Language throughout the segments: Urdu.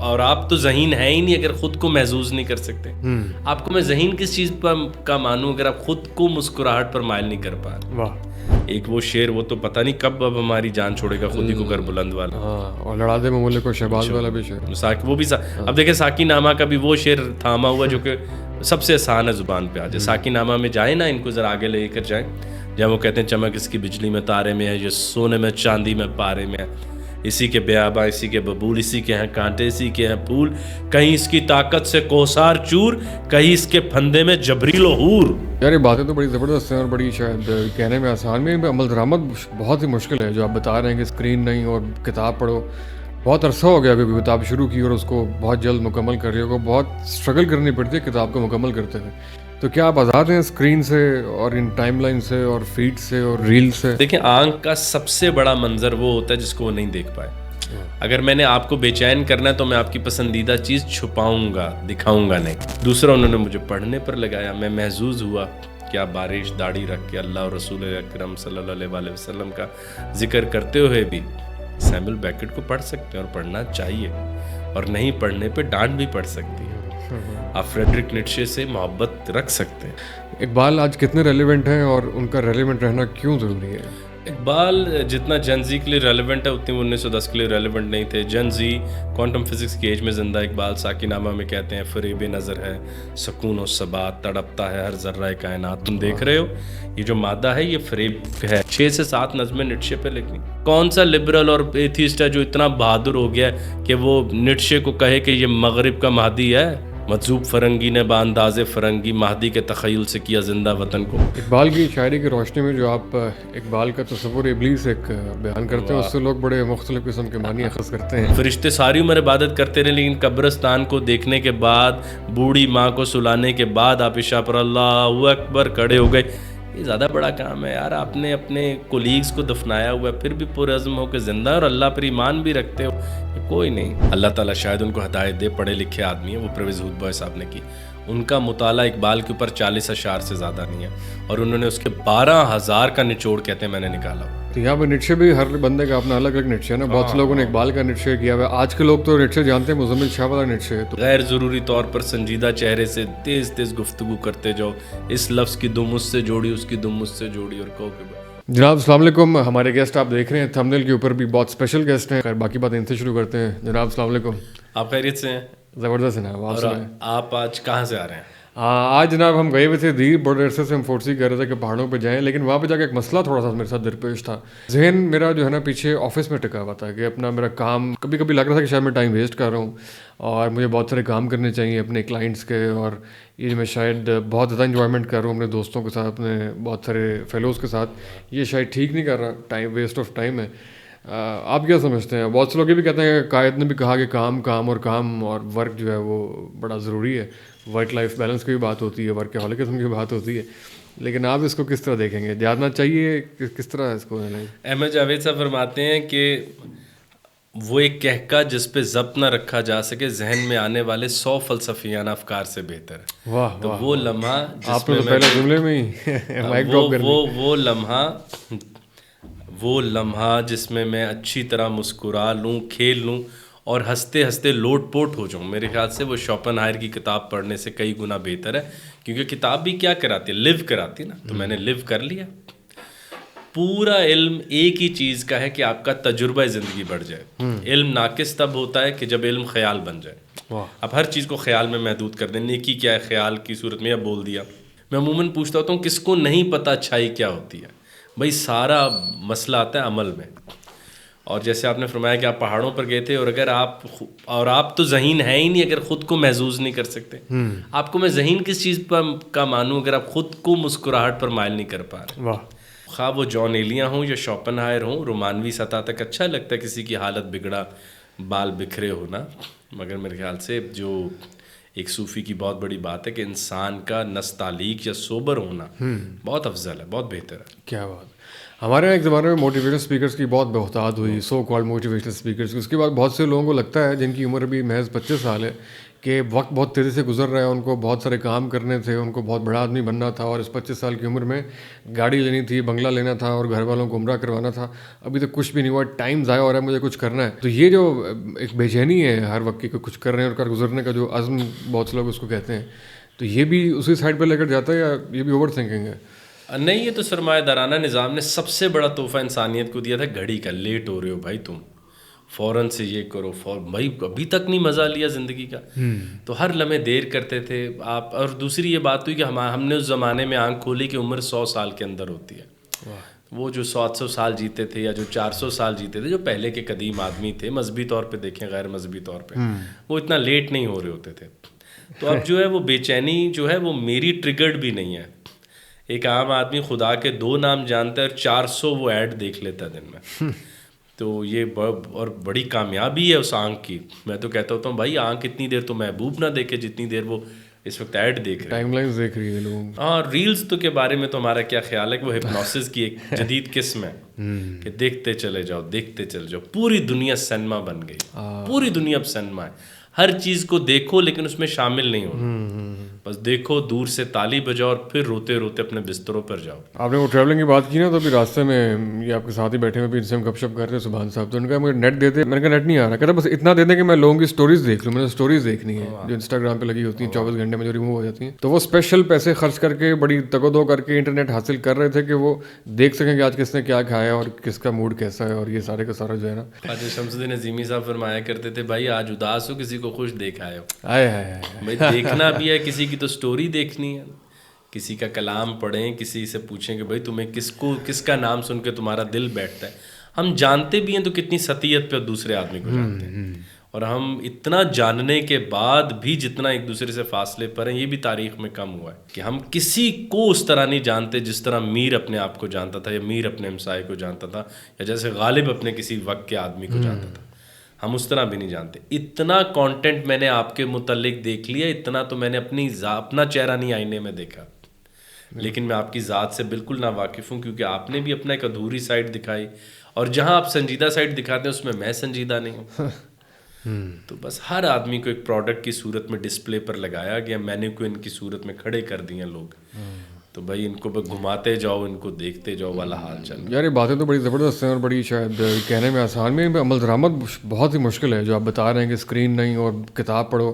اور آپ تو ذہین ہیں ہی نہیں اگر خود کو محظوظ نہیں کر سکتے. آپ کو میں ذہین کس چیز کا مانوں اگر آپ خود کو مسکراہٹ پر مائل نہیں کر پا رہے. واہ. ایک وہ شعر وہ تو پتہ نہیں کب اب ہماری جان چھوڑے گا خود ہی کو کر بلند والا. اور لڑا دے میں ملک کو شہباز والا بھی شعر. وہ بھی اب دیکھیں ساکی نامہ کا بھی وہ شعر تھاما ہوا جو کہ سب سے آسان ہے زبان پہ آ جائے. ساکی نامہ میں جائیں نا, ان کو ذرا آگے لے کر جائیں, جہاں وہ کہتے ہیں چمک اس کی بجلی میں تارے میں ہے, یہ سونے میں چاندی میں پارے میں ہے, اسی کے بیاباں اسی کے ببول, اسی کے ہیں کانٹے اسی کے ہیں پھول, کہیں اس کی طاقت سے کوثار چور, کہیں اس کے پھندے میں جبریل و حور. یار یہ باتیں تو بڑی زبردست ہیں اور بڑی شاید کہنے میں آسان میں عمل درآمد بہت ہی مشکل ہے. جو آپ بتا رہے ہیں کہ اسکرین نہیں اور کتاب پڑھو, بہت عرصہ ہو گیا ابھی کتاب شروع کی اور اس کو بہت جلد مکمل کر رہی ہو, بہت اسٹرگل کرنی پڑتی ہے کتاب کو مکمل کرتے ہوئے. تو کیا آپ آزاد ہیں اسکرین سے اور ان ٹائم لائن سے اور فیڈ سے اور ریل سے؟ دیکھیں آنکھ کا سب سے بڑا منظر وہ ہوتا ہے جس کو وہ نہیں دیکھ پائے. اگر میں نے آپ کو بے چین کرنا ہے تو میں آپ کی پسندیدہ چیز چھپاؤں گا, دکھاؤں گا نہیں. دوسرا انہوں نے مجھے پڑھنے پر لگایا, میں محظوظ ہوا کہ آپ بارش داڑھی رکھ کے اللہ اور رسول اکرم صلی اللہ علیہ وسلم کا ذکر کرتے ہوئے بھی سیموئل بیکٹ کو پڑھ سکتے ہیں اور پڑھنا چاہیے, اور نہیں پڑھنے پہ ڈانٹ بھی پڑ سکتی ہے. آپ فریڈرک نیٹشے سے محبت رکھ سکتے ہیں. اقبال آج کتنے ریلیونٹ ہیں اور ان کا ریلیونٹ رہنا کیوں ضروری ہے؟ اقبال جتنا جن زی کے لیے ریلیونٹ ہے اتنی 1910 کے لیے ریلیونٹ نہیں تھے. جن زی کوانٹم فزکس کی ایج میں زندہ اقبال ساکی نامہ میں کہتے ہیں فریب نظر ہے سکون و ثبات, تڑپتا ہے ہر ذرہ کائنات. تم دیکھ رہے ہو یہ جو مادہ ہے یہ فریب ہے. 6 سے 7 نظمیں نیٹشے پہ لکھنی. کون سا لبرل اور ایتھیسٹ ہے جو اتنا بہادر ہو گیا کہ وہ نیٹشے کو کہے کہ یہ مغرب کا مہدی ہے؟ مجذوب فرنگی نے بانداز فرنگی مہدی کے تخیل سے کیا زندہ وطن کو. اقبال کی شاعری کی روشنی میں جو آپ اقبال کا تصور ابلیس ایک بیان کرتے ہیں, اس سے لوگ بڑے مختلف قسم کے معنی اخذ کرتے ہیں. فرشتے ساری عمر عبادت کرتے رہے لیکن قبرستان کو دیکھنے کے بعد, بوڑھی ماں کو سلانے کے بعد آپ عشاء پر اللہ اکبر کھڑے ہو گئے. یہ زیادہ بڑا کام ہے یار. آپ نے اپنے کولیگز کو دفنایا ہوا ہے پھر بھی پرعزم ہو کے زندہ اور اللہ پر ایمان بھی رکھتے ہو. کوئی نہیں, اللہ تعالیٰ شاید ان کو ہدایت دے, پڑھے لکھے آدمی ہیں وہ. پرویز ہود بوائے صاحب نے کی, ان کا مطالعہ اقبال کے اوپر 40 اشعار سے زیادہ نہیں ہے اور انہوں نے اس کے 12,000 کا نچوڑ کہتے ہیں میں نے نکالا. تو یہاں پہ نیٹشے بھی ہر بندے کا اپنا الگ الگ نیٹشے ہے نا. بہت سے لوگوں نے اقبال کا نیٹشے کیا ہوا ہے. آج کے لوگ تو نیٹشے جانتے ہیں مزمل شاہ والا نیٹشے. تو غیر ضروری طور پر سنجیدہ چہرے سے تیز تیز گفتگو کرتے جاؤ. اس لفظ کی دم مجھ سے جوڑی, اس کی دم مجھ سے جوڑی, اور کہو کہ جناب السلام علیکم. ہمارے گیسٹ آپ دیکھ رہے ہیں تھمبنیل کے اوپر بھی بہت اسپیشل گیسٹ ہیں. باقی بات ان سے شروع کرتے ہیں. جناب السلام علیکم. آپ خیریت سے ہیں؟ زبردست جناب. آپ آج کہاں سے آ رہے ہیں؟ آج جناب ہم گئے ہوئے تھے دیر, بڑے عرصے سے ہم فورسی کہہ رہے تھے کہ پہاڑوں پہ جائیں, لیکن وہاں پہ جا کے ایک مسئلہ تھوڑا سا میرے ساتھ درپیش تھا. ذہن میرا جو ہے نا پیچھے آفس میں ٹکا ہوا تھا کہ اپنا میرا کام, کبھی کبھی لگ رہا تھا کہ شاید میں ٹائم ویسٹ کر رہا ہوں اور مجھے بہت سارے کام کرنے چاہیے اپنے کلائنٹس کے, اور یہ میں شاید بہت زیادہ انجوائمنٹ کر رہا ہوں اپنے دوستوں کے ساتھ, اپنے بہت سارے فیلوز کے ساتھ. یہ شاید ٹھیک نہیں کر رہا, ٹائم ویسٹ آف ٹائم ہے. آپ کیا سمجھتے ہیں؟ بہت سے لوگ یہ بھی کہتے ہیں کہ قائد نے بھی کہا کہ کام اور ورک جو ہے وہ بڑا ضروری ہے. ورک لائف بیلنس کی بھی بات ہوتی ہے, ورک ہالیڈزم کی بھی بات ہوتی ہے, لیکن آپ اس کو کس طرح دیکھیں گے؟ جاننا چاہیے کس طرح اس کو. احمد جاوید صاحب فرماتے ہیں کہ وہ ایک کہکا جس پہ ضبط نہ رکھا جا سکے ذہن میں آنے والے 100 فلسفیانہ افکار سے بہتر ہے. واہ, تو وہ لمحہ آپ نے تو پہلے جملے میں ہی وہ لمحہ جس میں میں اچھی طرح مسکرا لوں, کھیل لوں اور ہنستے ہنستے لوٹ پوٹ ہو جاؤں, میرے خیال سے وہ شوپن ہائر کی کتاب پڑھنے سے کئی گنا بہتر ہے. کیونکہ کتاب بھی کیا کراتی ہے, لیو کراتی ہے نا. تو میں نے لیو کر لیا. پورا علم ایک ہی چیز کا ہے کہ آپ کا تجربہ زندگی بڑھ جائے. علم ناقص تب ہوتا ہے کہ جب علم خیال بن جائے. آپ ہر چیز کو خیال میں محدود کر دیں. نیکی کیا ہے خیال کی صورت میں, یا بول دیا. میں عموماً پوچھتا ہوتا ہوں کس کو نہیں پتہ اچھائی کیا ہوتی ہے. بھائی سارا مسئلہ آتا ہے عمل میں. اور جیسے آپ نے فرمایا کہ آپ پہاڑوں پر گئے تھے, اور اگر آپ تو ذہین ہیں ہی نہیں اگر خود کو محظوظ نہیں کر سکتے. آپ کو میں ذہین کس چیز کا مانوں اگر آپ خود کو مسکراہٹ پر مائل نہیں کر پا رہے. خواہ وہ جان ایلیاں ہوں یا شوپن ہائر ہوں, رومانوی سطح تک اچھا لگتا ہے کسی کی حالت بگڑا, بال بکھرے ہونا. مگر میرے خیال سے جو ایک صوفی کی بہت بڑی بات ہے کہ انسان کا نستعلیق یا سوبر ہونا بہت افضل ہے, بہت بہتر ہے. کیا بات. ہمارے یہاں ایک زمانے میں موٹیویشن اسپیکرس کی بہت بہتات ہوئی, سو کالڈ موٹیویشنل اسپیکرس. اس کے بعد بہت سے لوگوں کو لگتا ہے جن کی عمر ابھی محض 25 سال ہے کہ وقت بہت تیزی سے گزر رہا ہے, ان کو بہت سارے کام کرنے تھے, ان کو بہت بڑا آدمی بننا تھا, اور اس 25 سال کی عمر میں گاڑی لینی تھی, بنگلہ لینا تھا, اور گھر والوں کو عمرہ کروانا تھا. ابھی تک کچھ بھی نہیں ہوا, ٹائم ضائع ہو رہا ہے, مجھے کچھ کرنا ہے. تو یہ جو ایک بے چینی ہے ہر وقت کی, کچھ کر رہے ہیں اور کر گزرنے کا جو عزم بہت سے لوگ اس کو کہتے ہیں, تو یہ بھی اسی سائڈ پہ لے کر جاتا ہے, یا یہ بھی اوور تھنکنگ ہے؟ نہیں, یہ تو سرمایہ دارانہ نظام نے سب سے بڑا تحفہ انسانیت کو دیا تھا, گھڑی کا. لیٹ ہو رہے ہو بھائی تم, فوراً سے یہ کرو, بھائی ابھی تک نہیں مزہ لیا زندگی کا. تو ہر لمحے دیر کرتے تھے آپ. اور دوسری یہ بات ہوئی کہ ہم نے اس زمانے میں آنکھ کھولی کہ عمر 100 سال کے اندر ہوتی ہے. وہ جو 700 سال جیتے تھے یا جو 400 سال جیتے تھے, جو پہلے کے قدیم آدمی تھے, مذہبی طور پہ دیکھیں غیر مذہبی طور پہ, وہ اتنا لیٹ نہیں ہو رہے ہوتے تھے. تو اب جو ہے وہ بے چینی جو ہے وہ میری ٹریگرڈ بھی نہیں ہے. ایک عام آدمی خدا کے 2 نام جانتا ہے اور 400 وہ ایڈ دیکھ لیتا ہے دن میں. تو یہ اور بڑی کامیابی ہے اس آنکھ کی. میں تو کہتا ہوتا ہوں بھائی آنکھ اتنی دیر تو محبوب نہ دیکھے جتنی دیر وہ اس وقت ایڈ دیکھ رہے ہیں, ٹائم لائنز دیکھ رہی ہے لوگ. ہاں, ریلز تو کے بارے میں تو ہمارا کیا خیال ہے کہ وہ ہپنوسس کی ایک جدید قسم ہے کہ دیکھتے چلے جاؤ دیکھتے چلے جاؤ. پوری دنیا سینما بن گئی, پوری دنیا اب سینما ہے. ہر چیز کو دیکھو لیکن اس میں شامل نہیں ہونا, بس دیکھو, دور سے تالی بجاؤ اور پھر روتے روتے اپنے بستروں پر جاؤ. آپ نے وہ ٹریولنگ کی بات کی نا, تو ابھی راستے میں یہ آپ کے ساتھ ہی بیٹھے ہوئے بھی ان سے ہم گپ شپ کر رہے ہیں سبحان صاحب. تو ان کا مجھے نیٹ دے دیں. میں نے کہا نیٹ نہیں آ رہا. کہتا بس اتنا دے دیں کہ میں لوگوں کی اسٹوریز دیکھ لوں. میں نے اسٹوریز دیکھنی ہے جو انسٹاگرام پہ لگی ہوتی ہیں 24 گھنٹے میں جو ریموو ہو جاتی ہیں. تو وہ اسپیشل پیسے خرچ کر کے بڑی تگودو کر کے انٹرنیٹ حاصل کر رہے تھے کہ وہ دیکھ سکیں کہ آج کس نے کیا کھایا اور کس کا موڈ کیسا ہے, اور یہ سارے کا سارا جو ہے نا. آج شمس الدین عظیمی صاحب فرمایا کرتے تھے بھائی آج اداس ہو کسی کو خوش دیکھا ہے. بھائی دیکھنا بھی ہے, کسی کی تو سٹوری دیکھنی ہے, کسی کا کلام پڑھیں, کسی سے پوچھیں کہ بھائی تمہیں کس کا نام سن کے تمہارا دل بیٹھتا ہے. ہم جانتے بھی ہیں تو کتنی سطحیت پہ دوسرے آدمی کو جانتے ہیں, اور ہم اتنا جاننے کے بعد بھی جتنا ایک دوسرے سے فاصلے پر ہیں, یہ بھی تاریخ میں کم ہوا ہے کہ ہم کسی کو اس طرح نہیں جانتے جس طرح میر اپنے آپ کو جانتا تھا, یا میر اپنے ہمسائے کو جانتا تھا, یا جیسے غالب اپنے کسی وقت کے آدمی کو جانتا تھا. ہم اس طرح بھی نہیں جانتے. اتنا کانٹینٹ میں نے آپ کے متعلق دیکھ لیا, اتنا تو میں نے اپنا چہرہ نہیں آئینے میں دیکھا, لیکن میں آپ کی ذات سے بالکل نا واقف ہوں, کیونکہ آپ نے بھی اپنا ایک ادھوری سائڈ دکھائی, اور جہاں آپ سنجیدہ سائڈ دکھاتے ہیں اس میں میں سنجیدہ نہیں ہوں. تو بس ہر آدمی کو ایک پروڈکٹ کی صورت میں ڈسپلے پر لگایا گیا, مینیکوئن کی صورت میں کھڑے کر دیے لوگ. تو بھائی ان کو گھماتے جاؤ, ان کو دیکھتے جاؤ والا حال چل. یار یہ باتیں تو بڑی زبردست ہیں اور بڑی شاید کہنے میں آسان میں عمل درآمد بہت ہی مشکل ہے. جو آپ بتا رہے ہیں کہ اسکرین نہیں اور کتاب پڑھو,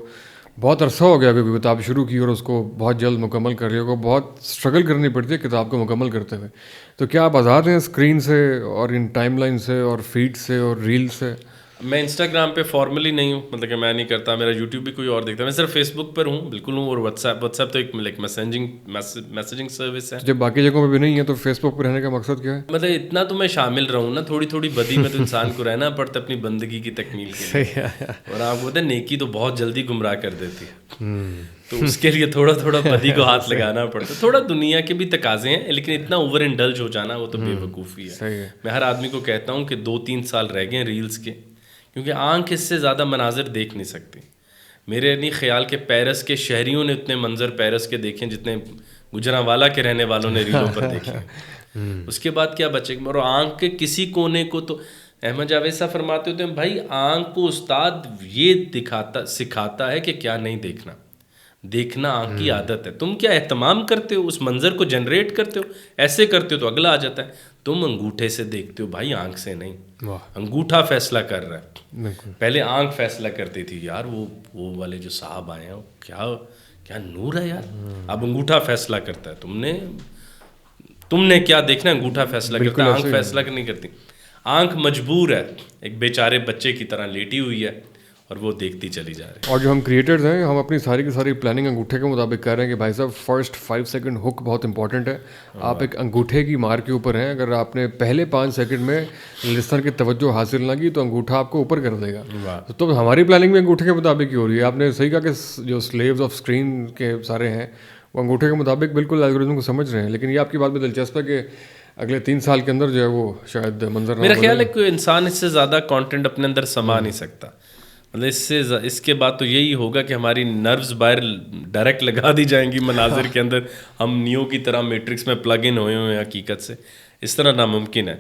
بہت عرصہ ہو گیا ابھی کتاب شروع کی اور اس کو بہت جلد مکمل کر رہی ہو, بہت اسٹرگل کرنی پڑتی ہے کتاب کو مکمل کرتے ہوئے. تو کیا آپ آزاد ہیں اسکرین سے اور ان ٹائم لائن سے اور فیڈ سے اور ریل سے؟ میں انسٹاگرام پہ فارملی نہیں ہوں, مطلب کہ میں نہیں کرتا. میرا یوٹیوب بھی کوئی اور دیکھتا ہے. میں صرف فیس بک پر ہوں, بالکل ہوں. اور واٹس ایپ تو ایک میسیجنگ سروس ہے. جب باقی جگہوں پہ بھی نہیں ہے تو فیس بک پہ رہنے کا مقصد کیا ہے؟ مطلب اتنا تو میں شامل رہوں نا, تھوڑی تھوڑی بدی میں تو انسان کو رہنا پڑتا ہے اپنی بندگی کی تکمیل کے لیے. اور آپ بولتے ہیں نیکی تو بہت جلدی گمراہ کر دیتی ہے, تو اس کے لیے تھوڑا تھوڑا بدی کو ہاتھ لگانا پڑتا ہے. تھوڑا دنیا کے بھی تقاضے ہیں, لیکن اتنا اوور انڈلج ہو جانا وہ تو بے وقوفی ہے. میں ہر آدمی کو کہتا ہوں کہ 2-3 سال رہ گئے ریلز کے, کیونکہ آنکھ اس سے زیادہ مناظر دیکھ نہیں سکتی. میرے نہیں خیال کہ پیرس کے شہریوں نے اتنے منظر پیرس کے دیکھیں جتنے گجرانوالا کے رہنے والوں نے ریلوں پر دیکھے. اس کے بعد کیا بچے گا؟ اور آنکھ کے کسی کونے کو تو احمد جاوید صاحب فرماتے ہوتے ہیں بھائی آنکھ کو استاد یہ سکھاتا ہے کہ کیا نہیں دیکھنا. دیکھنا آنکھ کی عادت ہے. تم کیا اہتمام کرتے ہو, اس منظر کو جنریٹ کرتے ہو, ایسے کرتے ہو تو اگلا آ جاتا ہے. تم انگوٹھے سے دیکھتے ہو بھائی, آنکھ سے نہیں. انگوٹھا فیصلہ کر رہا ہے. پہلے آنکھ فیصلہ کرتی تھی, یار وہ والے جو صاحب آئے ہیں کیا نور ہے یار. اب انگوٹھا فیصلہ کرتا ہے. تم نے کیا دیکھنا, انگوٹھا فیصلہ کرتا ہے, آنکھ فیصلہ نہیں کرتی. آنکھ مجبور ہے, ایک بیچارے بچے کی طرح لیٹی ہوئی ہے اور وہ دیکھتی چلی جا رہی ہے. اور جو ہم کریٹرز ہیں ہم اپنی ساری کی ساری پلاننگ انگوٹھے کے مطابق کر رہے ہیں کہ بھائی صاحب فرسٹ 5 سیکنڈ ہک بہت امپورٹنٹ ہے. آپ ایک انگوٹھے کی مار کے اوپر ہیں, اگر آپ نے پہلے 5 سیکنڈ میں لسنر کی توجہ حاصل نہ کی تو انگوٹھا آپ کو اوپر کر دے گا. تو ہماری پلاننگ بھی انگوٹھے کے مطابق ہی ہو رہی ہے. آپ نے صحیح کہا کہ جو سلیوز آف اسکرین کے سارے ہیں وہ انگوٹھے کے مطابق بالکل الگورتھم کو سمجھ رہے ہیں. لیکن یہ آپ کی بات میں دلچسپ ہے کہ اگلے 3 سال کے اندر جو ہے وہ شاید منظر, میرا خیال ہے کوئی انسان اس سے زیادہ کانٹینٹ اپنے اندر سما نہیں سکتا. مطلب اس کے بعد تو یہی ہوگا کہ ہماری نروز باہر ڈائریکٹ لگا دی جائیں گی مناظر کے اندر, ہم نیو کی طرح میٹرکس میں پلگ ان ہوئے ہیں حقیقت سے. اس طرح ناممکن ہے.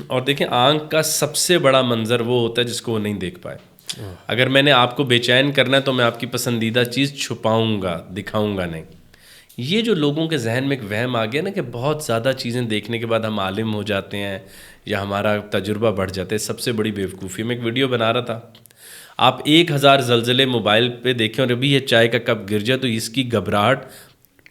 اور دیکھیں آنکھ کا سب سے بڑا منظر وہ ہوتا ہے جس کو وہ نہیں دیکھ پائے. اگر میں نے آپ کو بے چین کرنا ہے تو میں آپ کی پسندیدہ چیز چھپاؤں گا، دکھاؤں گا نہیں. یہ جو لوگوں کے ذہن میں ایک وہم آ گیا نا کہ بہت زیادہ چیزیں دیکھنے کے بعد ہم عالم ہو جاتے ہیں یا ہمارا تجربہ بڑھ جاتا ہے، سب سے بڑی بیوقوفی. میں ایک ویڈیو بنا رہا تھا، آپ 1000 زلزلے موبائل پہ دیکھیں اور ابھی یہ چائے کا کپ گر جائے تو اس کی گھبراہٹ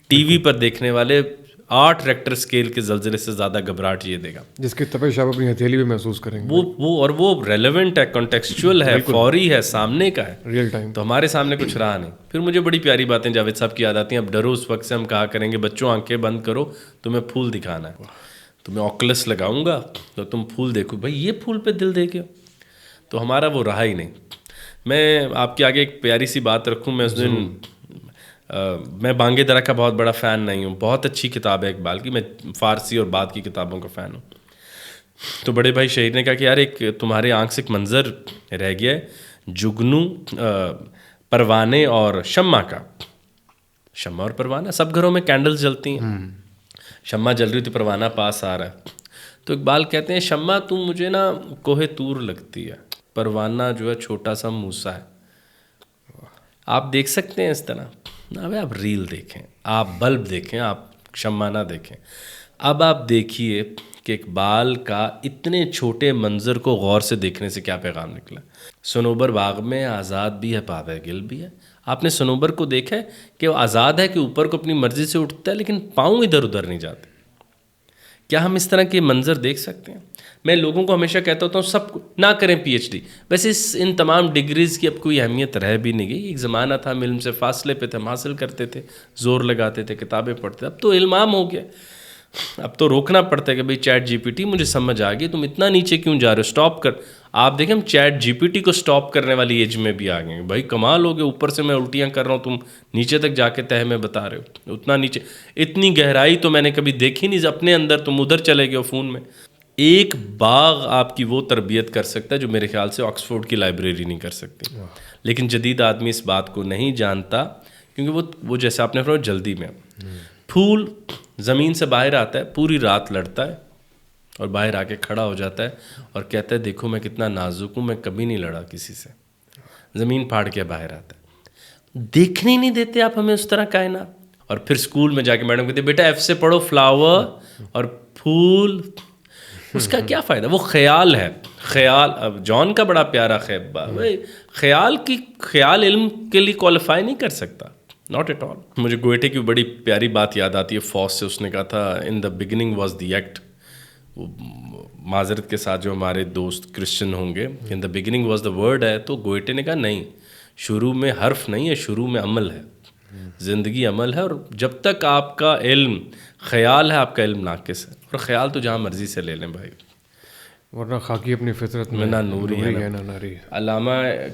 ٹی وی پر دیکھنے والے 8 ریکٹر اسکیل کے زلزلے سے زیادہ گھبراہٹ یہ دے گا، جس کی تپش آپ اپنی ہتھیلی میں محسوس کریں گے. وہ ریلیونٹ ہے، کانٹیکسچوئل ہے، فوری ہے، سامنے کا ہے، ریئل ٹائم. تو ہمارے سامنے کچھ رہا نہیں. پھر مجھے بڑی پیاری باتیں جاوید صاحب کی یاد آتی ہیں. اب ڈرو اس وقت سے ہم کہا کریں گے بچوں آنکھیں بند کرو، تمہیں پھول دکھانا ہے، تو میں آکلس لگاؤں گا تو تم پھول دیکھو. بھائی یہ پھول پہ دل دے کے، تو ہمارا وہ رہا ہی نہیں. میں آپ کے آگے ایک پیاری سی بات رکھوں. میں اس دن میں بانگے درا کا بہت بڑا فین نہیں ہوں، بہت اچھی کتاب ہے اقبال کی، میں فارسی اور بعد کی کتابوں کا فین ہوں. تو بڑے بھائی شہید نے کہا کہ یار ایک تمہارے آنکھ سے ایک منظر رہ گیا ہے، جگنو پروانے اور شمع کا. شمع اور پروانہ، سب گھروں میں کینڈلز جلتی ہیں، شمع جل رہی تو پروانہ پاس آ رہا ہے. تو اقبال کہتے ہیں شمع تم مجھے نا کوہ طور لگتی ہے، پروانہ جو ہے چھوٹا سا موسیٰ ہے. آپ دیکھ سکتے ہیں اس طرح نہ؟ آپ ریل دیکھیں، آپ بلب دیکھیں، آپ شمع نہ دیکھیں. اب آپ دیکھیے کہ اقبال کا اتنے چھوٹے منظر کو غور سے دیکھنے سے کیا پیغام نکلا. صنوبر باغ میں آزاد بھی ہے، پاوے گل بھی ہے. آپ نے صنوبر کو دیکھا ہے کہ وہ آزاد ہے کہ اوپر کو اپنی مرضی سے اٹھتا ہے لیکن پاؤں ادھر ادھر نہیں جاتے. کیا ہم اس طرح کے منظر دیکھ سکتے ہیں؟ میں لوگوں کو ہمیشہ کہتا ہوتا ہوں سب کو نہ کریں پی ایچ ڈی. ویسے ان تمام ڈگریز کی اب کوئی اہمیت رہ بھی نہیں گئی. ایک زمانہ تھا ہم علم سے فاصلے پہ تھے، ہم حاصل کرتے تھے، زور لگاتے تھے، کتابیں پڑھتے. اب تو علم عام ہو گیا، اب تو روکنا پڑتا ہے کہ بھئی چیٹ جی پی ٹی مجھے سمجھ آ گئی، تم اتنا نیچے کیوں جا رہے ہو، سٹاپ کر. آپ دیکھیں ہم چیٹ جی پی ٹی کو سٹاپ کرنے والی ایج میں بھی آ گئے ہیں. بھائی کمال ہو گیا، اوپر سے میں الٹیاں کر رہا ہوں، تم نیچے تک جا کے تہہ میں بتا رہے ہو. اتنا نیچے، اتنی گہرائی تو میں نے کبھی دیکھی نہیں. اپنے اندر تم ادھر چلے گئے فون میں. ایک باغ آپ کی وہ تربیت کر سکتا ہے جو میرے خیال سے آکسفورڈ کی لائبریری نہیں کر سکتی. لیکن جدید آدمی اس بات کو نہیں جانتا کیونکہ وہ جیسے آپ نے فرمایا جلدی میں. پھول زمین سے باہر آتا ہے، پوری رات لڑتا ہے اور باہر آ کے کھڑا ہو جاتا ہے اور کہتا ہے دیکھو میں کتنا نازک ہوں، میں کبھی نہیں لڑا کسی سے. زمین پھاڑ کے باہر آتا ہے. دیکھنے نہیں دیتے آپ ہمیں اس طرح کائنات. اور پھر اسکول میں جا کے میڈم کہتے بیٹا ایف سے پڑھو، فلاور اور پھول. اس کا کیا فائدہ؟ وہ خیال ہے. خیال اب جان کا بڑا پیارا خیال علم کے لیے کوالیفائی نہیں کر سکتا، ناٹ ایٹ آل. مجھے گوئٹے کی بڑی پیاری بات یاد آتی ہے فوس سے. اس نے کہا تھا in the beginning was the act. معذرت کے ساتھ جو ہمارے دوست کرسچن ہوں گے، in the beginning was the word ہے، تو گوئٹے نے کہا نہیں، شروع میں حرف نہیں ہے، شروع میں عمل ہے. زندگی عمل ہے، اور جب تک آپ کا علم خیال ہے آپ کا علم ناقص ہے. اور خیال تو جہاں مرضی سے لے لیں بھائی، ورنہ خاکی اپنی فطرت میں نہ نوری ہے نہ ناری. علامہ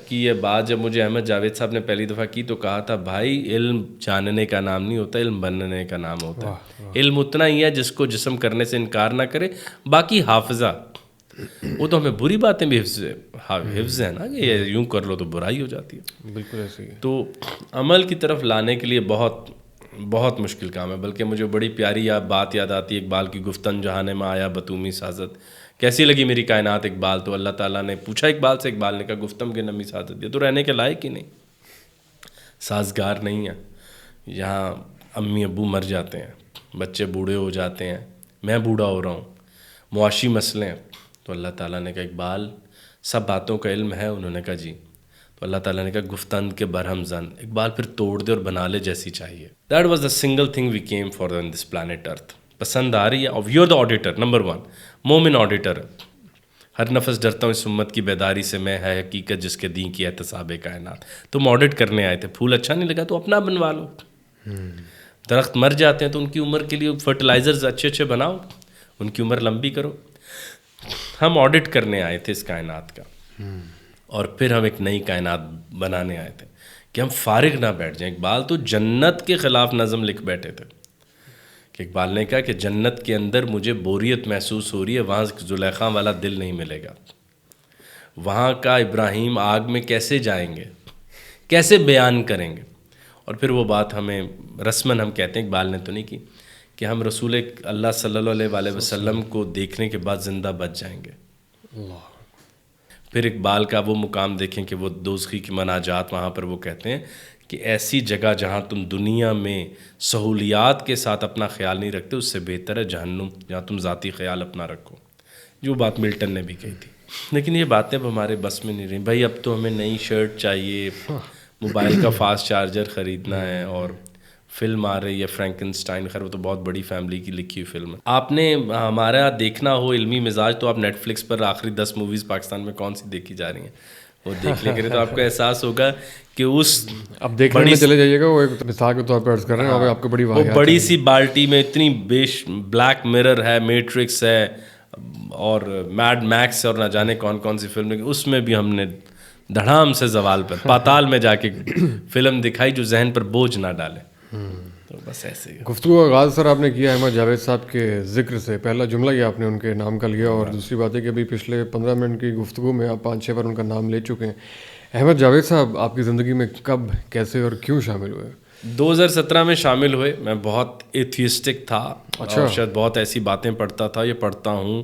کی یہ بات جب مجھے احمد جاوید صاحب نے پہلی دفعہ کی تو کہا تھا بھائی علم جاننے کا نام نہیں ہوتا، علم بننے کا نام ہوتا ہے. علم اتنا ہی ہے جس کو جسم کرنے سے انکار نہ کرے. باقی حافظہ وہ تو ہمیں بری باتیں بھی حفظ ہے نا، کہ یہ یوں کر لو تو برائی ہو جاتی ہے. بالکل ایسے ہی. تو عمل کی طرف لانے کے لیے بہت بہت مشکل کام ہے. بلکہ مجھے بڑی پیاری بات یاد آتی ہے اقبال کی گفتن جہانے میں آیا بتومی سازت. کیسی لگی میری کائنات اقبال؟ تو اللہ تعالیٰ نے پوچھا اقبال سے، اقبال نے کہا گفتم کے نمی سازت. یہ تو رہنے کے لائق ہی نہیں، سازگار نہیں ہے. یہاں امی ابو مر جاتے ہیں، بچے بوڑھے ہو جاتے ہیں، میں بوڑھا ہو رہا ہوں، معاشی مسئلے ہیں. تو اللہ تعالیٰ نے کہا اقبال سب باتوں کا علم ہے؟ انہوں نے کہا جی. تو اللہ تعالیٰ نے کہا گفتند کے برہم زن. اقبال پھر توڑ دے اور بنا لے جیسی چاہیے. That was the single thing we came for in this planet earth. پسند آ رہی ہے؟ اور you are the auditor, number 1 مومن آڈیٹر. ہر نفس ڈرتا ہوں اس امت کی بیداری سے، میں ہے حقیقت جس کے دین کی احتساب کائنات. تم آڈٹ کرنے آئے تھے، پھول اچھا نہیں لگا تو اپنا بنوا لو. درخت مر جاتے ہیں تو ان کی عمر کے لیے فرٹیلائزرز اچھے اچھے بناؤ، ان کی عمر لمبی کرو. ہم آڈٹ کرنے آئے تھے اس کائنات کا، اور پھر ہم ایک نئی کائنات بنانے آئے تھے کہ ہم فارغ نہ بیٹھ جائیں. اقبال تو جنت کے خلاف نظم لکھ بیٹھے تھے کہ اقبال نے کہا کہ جنت کے اندر مجھے بوریت محسوس ہو رہی ہے، وہاں زلیخا والا دل نہیں ملے گا. وہاں کا ابراہیم آگ میں کیسے جائیں گے، کیسے بیان کریں گے. اور پھر وہ بات ہمیں رسماً ہم کہتے ہیں، اقبال نے تو نہیں کی، کہ ہم رسول اللہ صلی اللہ علیہ وسلم کو دیکھنے کے بعد زندہ بچ جائیں گے. پھر اقبال کا وہ مقام دیکھیں کہ وہ دوزخی کی مناجات، وہاں پر وہ کہتے ہیں کہ ایسی جگہ جہاں تم دنیا میں سہولیات کے ساتھ اپنا خیال نہیں رکھتے، اس سے بہتر ہے جہنم جہاں تم ذاتی خیال اپنا رکھو. جو بات ملٹن نے بھی کہی تھی. لیکن یہ باتیں اب ہمارے بس میں نہیں رہیں. بھائی اب تو ہمیں نئی شرٹ چاہیے، موبائل کا فاسٹ چارجر خریدنا ہے، اور فلم آ رہی ہے فرینکنسٹائن. خیر وہ تو بہت بڑی فیملی کی لکھی ہوئی فلم ہے. آپ نے ہمارا دیکھنا ہو علمی مزاج تو آپ نیٹ فلکس پر آخری 10 موویز پاکستان میں کون سی دیکھی جا رہی ہیں وہ دیکھ لے کریں، تو آپ کو احساس ہوگا کہ اس اب دیکھنے میں چلے جائیے گا. وہ ایک مثال کے طور پہ عرض کر رہے ہیں، آپ کو بڑی وہ بڑی سی بالٹی میں اتنی بلیک مرر ہے، میٹرکس ہے، اور میڈ میکس، اور نہ جانے کون کون سی فلم. اس میں بھی ہم نے دھڑام سے زوال پر پاتال میں جا کے فلم دکھائی جو ذہن پر بوجھ نہ ڈالے. تو بس ایسے ہی گفتگو کا آغاز سر آپ نے کیا احمد جاوید صاحب کے ذکر سے. پہلا جملہ یہ آپ نے ان کے نام کا لیا، اور دوسری بات ہے کہ ابھی پچھلے 15 منٹ کی گفتگو میں آپ 5-6 بار ان کا نام لے چکے ہیں. احمد جاوید صاحب آپ کی زندگی میں کب، کیسے اور کیوں شامل ہوئے؟ 2017 میں شامل ہوئے. میں بہت ایتھیسٹک تھا، اور شاید بہت ایسی باتیں پڑھتا تھا، یہ پڑھتا ہوں،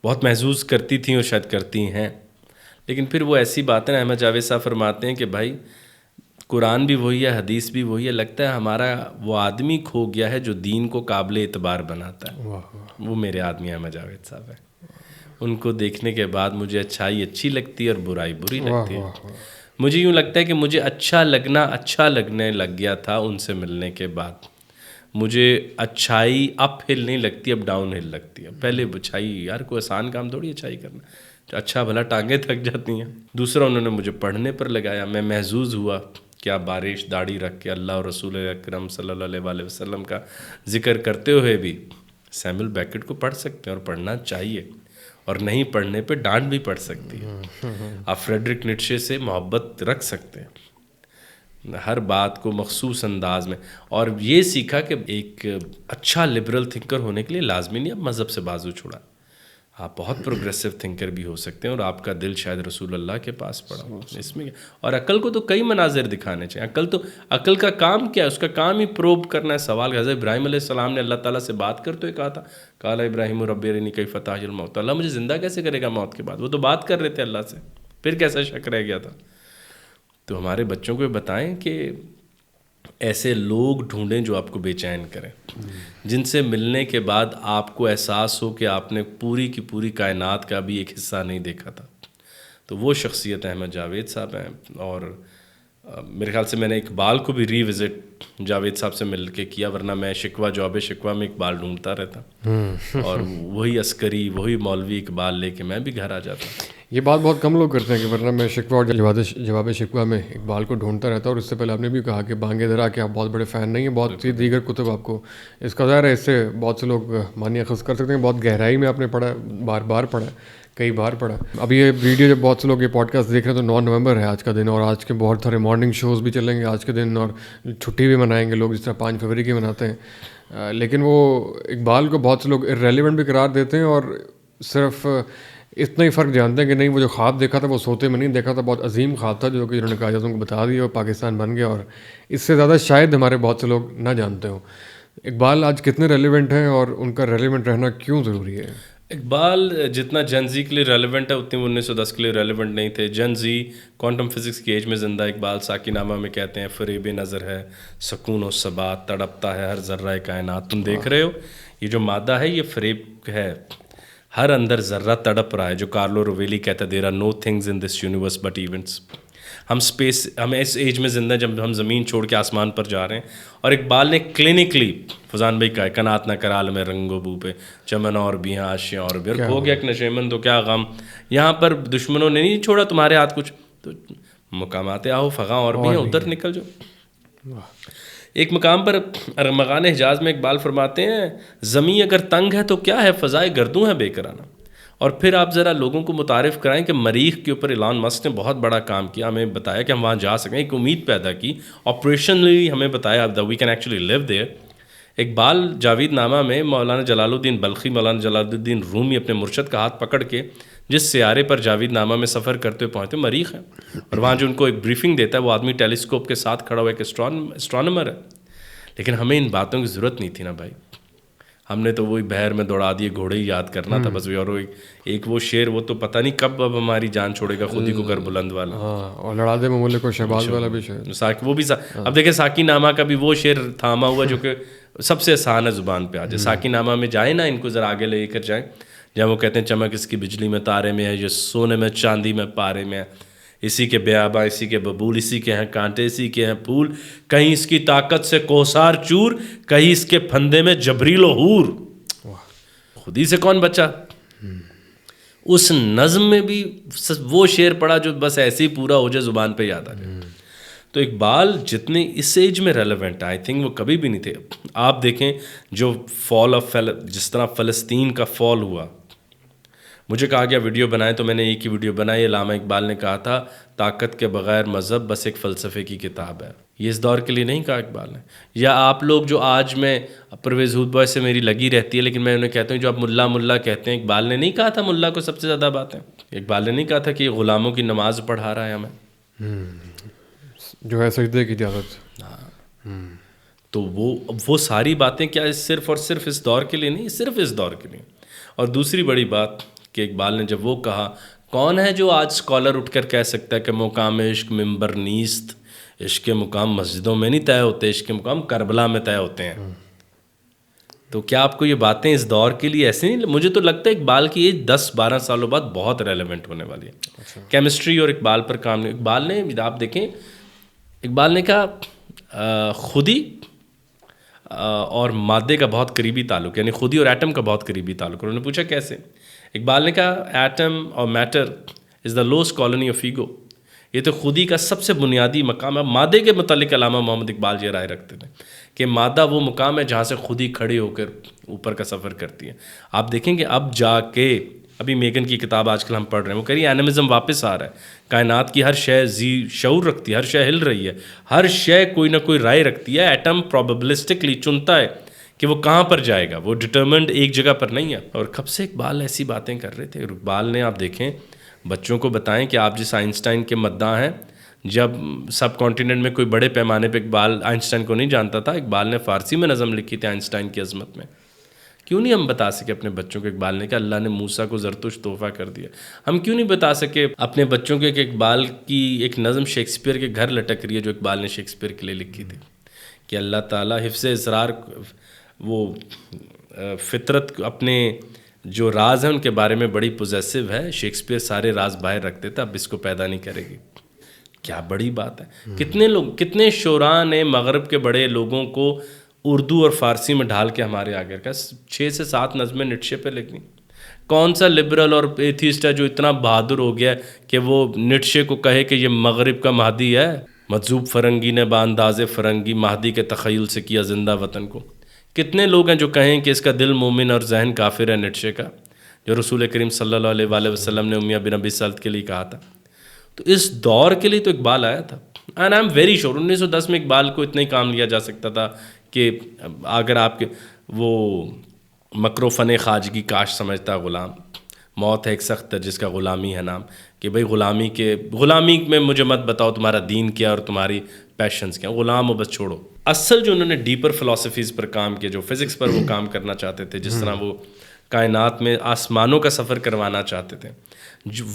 بہت محظوظ کرتی تھیں اور شاید کرتی ہیں. لیکن پھر وہ ایسی باتیں احمد جاوید صاحب فرماتے ہیں کہ بھائی قرآن بھی وہی ہے، حدیث بھی وہی ہے، لگتا ہے ہمارا وہ آدمی کھو گیا ہے جو دین کو قابل اعتبار بناتا ہے. وہ میرے آدمی احمد جاوید صاحب ہیں. ان کو دیکھنے کے بعد مجھے اچھائی اچھی لگتی ہے اور برائی بری لگتی ہے. مجھے یوں لگتا ہے کہ مجھے اچھا لگنے لگ گیا تھا ان سے ملنے کے بعد. مجھے اچھائی اپ ہل نہیں لگتی، اب ڈاؤن ہل لگتی ہے. پہلے اچھائی، یار کوئی آسان کام تھوڑی اچھائی کرنا، اچھا بھلا ٹانگیں تھک جاتی ہیں. دوسرا انہوں نے مجھے پڑھنے پر لگایا. میں محظوظ ہوا کیا بارش داڑھی رکھ کے اللہ اور رسول اکرم صلی اللہ علیہ وسلم کا ذکر کرتے ہوئے بھی سیموئل بیکٹ کو پڑھ سکتے ہیں، اور پڑھنا چاہیے، اور نہیں پڑھنے پہ ڈانٹ بھی پڑ سکتی ہے. آپ فریڈرک نیٹشے سے محبت رکھ سکتے ہیں ہر بات کو مخصوص انداز میں. اور یہ سیکھا کہ ایک اچھا لبرل تھنکر ہونے کے لیے لازمی نہیں اب مذہب سے بازو چھوڑا. آپ بہت پروگریسو تھنکر بھی ہو سکتے ہیں، اور آپ کا دل شاید رسول اللہ کے پاس پڑا ہو اس میں. اور عقل کو تو کئی مناظر دکھانے چاہیے. عقل کا کام کیا ہے؟ اس کا کام ہی پروب کرنا ہے. سوال حضرت ابراہیم علیہ السلام نے اللہ تعالیٰ سے بات کرتے ہوئے کہا تھا، قال ابراہیم رب ارنی کیف تحیی الموتی، اللہ مجھے زندہ کیسے کرے گا موت کے بعد. وہ تو بات کر رہے تھے اللہ سے، پھر کیسا شک رہ گیا تھا. تو ہمارے بچوں کو بتائیں کہ ایسے لوگ ڈھونڈیں جو آپ کو بے چین کریں، جن سے ملنے کے بعد آپ کو احساس ہو کہ آپ نے پوری کی پوری کائنات کا بھی ایک حصہ نہیں دیکھا تھا. تو وہ شخصیت احمد جاوید صاحب ہیں. اور میرے خیال سے میں نے اقبال کو بھی ری وزٹ جاوید صاحب سے مل کے کیا، ورنہ میں جواب شکوہ میں اقبال ڈھونڈتا رہتا، اور وہی عسکری، وہی مولوی اقبال لے کے میں بھی گھر آ جاتا. یہ بات بہت کم لوگ کرتے ہیں کہ ورنہ میں شکوہ اور جواب شکوہ میں اقبال کو ڈھونڈتا رہتا. اور اس سے پہلے آپ نے بھی کہا کہ بانگ درا کے آپ بہت بڑے فین نہیں ہیں. بہت سی دیگر کتب آپ کو اس کا ظاہر ہے، اس سے بہت سے لوگ معنی اخذ کر سکتے ہیں. بہت گہرائی میں آپ نے پڑھا، بار بار پڑھا، کئی بار پڑھا. اب یہ ویڈیو جب بہت سے لوگ یہ پوڈ کاسٹ دیکھ رہے ہیں تو 9 نومبر ہے آج کا دن، اور آج کے بہت سارے مارننگ شوز بھی چلیں گے آج کے دن، اور چھٹی بھی منائیں گے لوگ جس طرح 5 فروری کی مناتے ہیں. لیکن وہ اقبال کو بہت سے لوگ ارریلیونٹ بھی قرار دیتے ہیں، اور صرف اتنا ہی فرق جانتے ہیں کہ نہیں وہ جو خواب دیکھا تھا وہ سوتے میں نہیں دیکھا تھا، بہت عظیم خواب تھا جو کہ انہوں نے کہا جاتا ان کو بتا دیا اور پاکستان بن گیا. اور اس سے زیادہ شاید ہمارے بہت سے لوگ نہ جانتے ہوں. اقبال آج کتنے ریلیونٹ ہیں، اور ان کا ریلیونٹ رہنا کیوں ضروری ہے؟ اقبال جتنا جن زی کے لیے ریلیونٹ ہے اتنی 1910 کے لیے ریلیونٹ نہیں تھے. جن زی کوانٹم فزکس کی ایج میں زندہ. اقبال ساکی نامہ میں کہتے ہیں فریب نظر ہے، سکون و ثبات، تڑپتا ہے ہر ذرہ کائنات. تم دیکھ رہے ہو یہ جو مادہ ہے یہ فریب ہے، ہر اندر ذرہ تڑپ رہا ہے. جو کارلو رویلی کہتا ہے there are no things in this universe but events. ہم اس ایج میں زندہ جب ہم زمین چھوڑ کے آسمان پر جا رہے ہیں. اور اقبال نے کلینکلی فضان بھائی کہا ہے کنات نہ کرال میں رنگ و بو پہ چمن اور بھی ہیں آشیاں اور بھی، اور ہو گیا کہ نشیمن تو کیا غم. یہاں پر دشمنوں نے نہیں چھوڑا تمہارے ہاتھ کچھ، تو مقامات آہو فغاں اور بھی ہیں، ادھر نکل جاؤ. ایک مقام پر ارمغان حجاز میں اقبال فرماتے ہیں زمین اگر تنگ ہے تو کیا ہے، فضائے گردوں ہے بے کرانہ. اور پھر آپ ذرا لوگوں کو متعارف کرائیں کہ مریخ کے اوپر ایلان مسک نے بہت بڑا کام کیا. ہمیں بتایا کہ ہم وہاں جا سکیں، ایک امید پیدا کی. آپریشنلی ہمیں بتایا that we can actually live there. Iqbal Javed نامہ میں مولانا جلال الدین بلخی، مولانا جلال الدین رومی اپنے مرشد کا ہاتھ پکڑ کے جس سیارے پر جاوید نامہ میں سفر کرتے ہوئے پہنچتے مریخ ہے. اور وہاں جو ان کو ایک بریفنگ دیتا ہے وہ آدمی ٹیلیسکوپ کے ساتھ کھڑا ہوا ایک اسٹرانومر ہے. لیکن ہمیں ان باتوں کی ضرورت نہیں تھی نا بھائی. ہم نے تو وہی بہر میں دوڑا دیے گھوڑے ہی یاد کرنا تھا بس. اور ایک وہ شعر وہ تو پتہ نہیں کب اب ہماری جان چھوڑے گا, خود ہی کو کر بلند والا. ہاں, اور لڑا دے مملک کو شہباز والا بھی شعر, وہ بھی اب دیکھیں ساکی نامہ کا بھی وہ شعر تھاما ہوا جو کہ سب سے آسان ہے زبان پہ آ جائے. ساکی نامہ میں جائیں نا, ان کو ذرا آگے لے کر جائیں, جہاں وہ کہتے ہیں چمک اس کی بجلی میں تارے میں ہے, یہ سونے میں چاندی میں پارے میں ہے, اسی کے بیاباں اسی کے ببول, اسی کے ہیں کانٹے اسی کے ہیں پھول, کہیں اس کی طاقت سے کوثار چور, کہیں اس کے پھندے میں جبریل و حور. خود ہی سے کون بچا. اس نظم میں بھی وہ شعر پڑا جو بس ایسے ہی پورا ہو جائے زبان پہ یاد آ جائے. تو اقبال جتنے اس ایج میں ریلیونٹ ہے, آئی تھنک وہ کبھی بھی نہیں تھے. آپ دیکھیں جو فال آف جس طرح فلسطین کا فال ہوا, مجھے کہا گیا ویڈیو بنائیں تو میں نے ایک ہی ویڈیو بنائی. علامہ اقبال نے کہا تھا طاقت کے بغیر مذہب بس ایک فلسفے کی کتاب ہے. یہ اس دور کے لیے نہیں کہا اقبال نے. یا آپ لوگ جو آج میں پرویز ہود بوائے سے میری لگی رہتی ہے, لیکن میں انہیں کہتا ہوں جو آپ ملا ملا کہتے ہیں, اقبال نے نہیں کہا تھا ملا کو سب سے زیادہ باتیں. اقبال نے نہیں کہا تھا کہ یہ غلاموں کی نماز پڑھا رہا ہے ہمیں, جو ہے سجدے کی اجازت. تو وہ ساری باتیں کیا صرف اور صرف اس دور کے لیے نہیں, صرف اس دور کے لیے. اور دوسری بڑی بات کہ اقبال نے جب وہ کہا, کون ہے جو آج اسکالر اٹھ کر کہہ سکتا ہے کہ مقام عشق ممبر نیست, عشق کے مقام مسجدوں میں نہیں طے ہوتے, عشق کے مقام کربلا میں طے ہوتے ہیں. تو کیا آپ کو یہ باتیں اس دور کے لیے ایسے نہیں, مجھے تو لگتا ہے اقبال کی ایج 10-12 سالوں بعد بہت ریلیونٹ ہونے والی ہے. کیمسٹری اور اقبال پر کام نہیں. اقبال نے آپ دیکھیں, اقبال نے کہا خودی اور مادے کا بہت قریبی تعلق, یعنی خودی اور ایٹم کا بہت قریبی تعلق. انہوں نے پوچھا کیسے. اقبال نے کہا ایٹم اور matter is the lost colony of ego. یہ تو خودی کا سب سے بنیادی مقام ہے. مادے کے متعلق علامہ محمد اقبال یہ رائے رکھتے تھے کہ مادہ وہ مقام ہے جہاں سے خودی کھڑی ہو کر اوپر کا سفر کرتی ہے. آپ دیکھیں کہ اب جا کے ابھی میگن کی کتاب آج کل ہم پڑھ رہے ہیں, وہ کہہ رہی ہے اینیمزم واپس آ رہا ہے. کائنات کی ہر شے شعور رکھتی ہے, ہر شے ہل رہی ہے, ہر شے کوئی نہ کوئی رائے رکھتی ہے. ایٹم پروبیبلسٹکلی چنتا ہے کہ وہ کہاں پر جائے گا, وہ ڈٹرمنڈ ایک جگہ پر نہیں ہے. اور کب سے اقبال ایسی باتیں کر رہے تھے. اقبال نے آپ دیکھیں بچوں کو بتائیں کہ آپ جس آئنسٹائن کے مداح ہیں, جب سب کانٹیننٹ میں کوئی بڑے پیمانے پہ اقبال آئنسٹائن کو نہیں جانتا تھا, اقبال نے فارسی میں نظم لکھی تھی آئنسٹائن کی عظمت میں. کیوں نہیں ہم بتا سکے اپنے بچوں کو اقبال نے کہ اللہ نے موسیٰ کو زرتشت تحفہ کر دیا. ہم کیوں نہیں بتا سکے اپنے بچوں کو کہ اقبال کی ایک نظم شیکسپیئر کے گھر لٹک رہی ہے جو اقبال نے شیکسپیئر کے لیے لکھی تھی, کہ اللہ تعالیٰ حفظ اسرار وہ فطرت اپنے جو راز ہیں ان کے بارے میں بڑی پوزیسو ہے, شیکسپیئر سارے راز باہر رکھتے تھے, اب اس کو پیدا نہیں کرے گی. کیا بڑی بات ہے. کتنے لوگ, کتنے شعراء نے مغرب کے بڑے لوگوں کو اردو اور فارسی میں ڈھال کے ہمارے آگے کا 6 سے 7 نظمیں نیٹشے پہ لکھ دیں. کون سا لبرل اور ایتھیسٹ ہے جو اتنا بہادر ہو گیا کہ وہ نیٹشے کو کہے کہ یہ مغرب کا مہدی ہے. مجذوب فرنگی نے بانداز فرنگی مہدی کے تخیل سے کیا زندہ وطن کو. کتنے لوگ ہیں جو کہیں کہ اس کا دل مومن اور ذہن کافر ہے نیٹشے کا, جو رسول کریم صلی اللہ علیہ وآلہ وسلم نے امیہ بن ابی سلط کے لیے کہا تھا. تو اس دور کے لیے تو اقبال آیا تھا. And I am very sure 1910 میں اقبال کو اتنا ہی کام لیا جا سکتا تھا کہ اگر آپ کے وہ مکر و فن خواجگی کاش سمجھتا غلام, موت ہے ایک سخت جس کا غلامی ہے نام, کہ بھئی غلامی میں مجھے مت بتاؤ تمہارا دین کیا اور تمہاری پیشنز کیا, غلام ہو بس چھوڑو. اصل جو انہوں نے ڈیپر فلاسفیز پر کام کیا, جو فزکس پر وہ کام کرنا چاہتے تھے, جس طرح وہ کائنات میں آسمانوں کا سفر کروانا چاہتے تھے,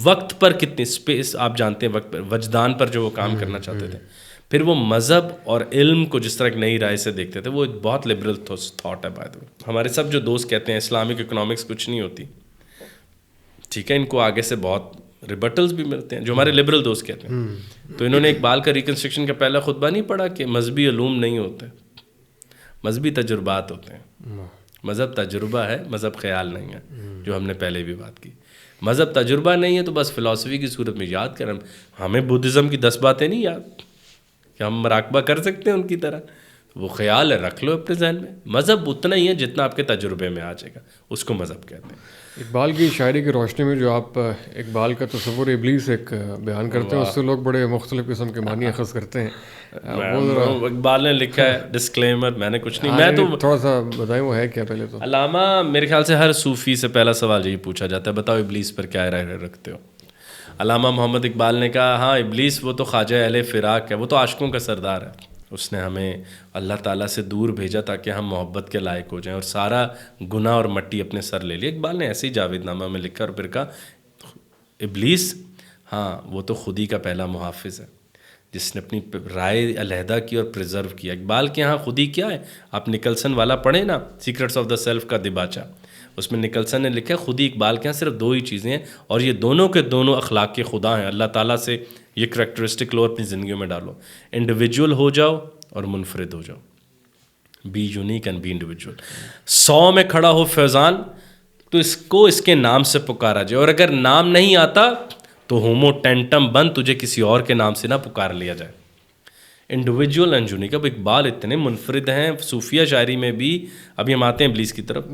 وقت پر کتنی اسپیس آپ جانتے ہیں, وقت پر وجدان پر جو وہ کام کرنا چاہتے تھے, پھر وہ مذہب اور علم کو جس طرح ایک نئی رائے سے دیکھتے تھے, وہ ایک بہت لبرل تھاٹ ہے. بائی دا وے ہمارے سب جو دوست کہتے ہیں اسلامک اکنامکس کچھ نہیں ہوتی, ٹھیک ہے, ان کو آگے سے بہت ریبٹلز بھی ملتے ہیں جو ہمارے لبرل دوست کہتے ہیں. تو انہوں نے اقبال کا ریکنسٹرکشن کا پہلا خطبہ نہیں پڑھا کہ مذہبی علوم نہیں ہوتے, مذہبی تجربات ہوتے ہیں. مذہب تجربہ ہے, مذہب خیال نہیں ہے, جو ہم نے پہلے بھی بات کی. مذہب تجربہ نہیں ہے تو بس فلاسفی کی صورت میں یاد کریں. ہمیں بدھزم کی 10 باتیں نہیں یاد کہ ہم مراقبہ کر سکتے ہیں ان کی طرح, وہ خیال ہے رکھ لو اپنے ذہن میں. مذہب اتنا ہی ہے جتنا آپ کے تجربے میں آ جائے گا, اس کو مذہب کہتے ہیں. اقبال کی شاعری کی روشنی میں جو آپ اقبال کا تصور ابلیس ایک بیان کرتے ہیں, اس سے لوگ بڑے مختلف قسم کے معنی اخذ کرتے ہیں. اقبال نے لکھا ہے ڈسکلیمر, میں نے کچھ نہیں, میں تو تھوڑا سا بتائیں وہ ہے کیا پہلے تو. علامہ میرے خیال سے ہر صوفی سے پہلا سوال یہی پوچھا جاتا ہے, بتاؤ ابلیس پر کیا رائے رکھتے ہو. علامہ محمد اقبال نے کہا ہاں ابلیس وہ تو خواجہ اہل فراق ہے, وہ تو عاشقوں کا سردار ہے. اس نے ہمیں اللہ تعالیٰ سے دور بھیجا تاکہ ہم محبت کے لائق ہو جائیں، اور سارا گناہ اور مٹی اپنے سر لے لی. اقبال نے ایسے ہی جاوید نامہ میں لکھا اور پھر کہا ابلیس ہاں وہ تو خودی کا پہلا محافظ ہے جس نے اپنی رائے علیحدہ کی اور پریزرو کیا. اقبال کے ہاں خودی کیا ہے؟ آپ نکلسن والا پڑھیں نا، سیکرٹس آف دا سیلف کا دباچہ، اس میں نکلسن نے لکھا ہے خودی اقبال کے ہاں صرف دو ہی چیزیں ہیں، اور یہ دونوں کے دونوں اخلاق کے خدا ہیں. اللہ تعالیٰ سے یہ کریکٹرسٹک لو اپنی زندگیوں میں ڈالو، انڈیویجول ہو جاؤ اور منفرد ہو جاؤ. Be unique and be individual. 100 میں کھڑا ہو فیضان تو اس کو اس کے نام سے پکارا جائے، اور اگر نام نہیں آتا تو ہومو ٹینٹم بن، تجھے کسی اور کے نام سے نہ پکار لیا جائے. Individual and unique. اب اقبال اتنے منفرد ہیں صوفیہ شاعری میں بھی. ابھی ہم آتے ہیں ابلیس کی طرف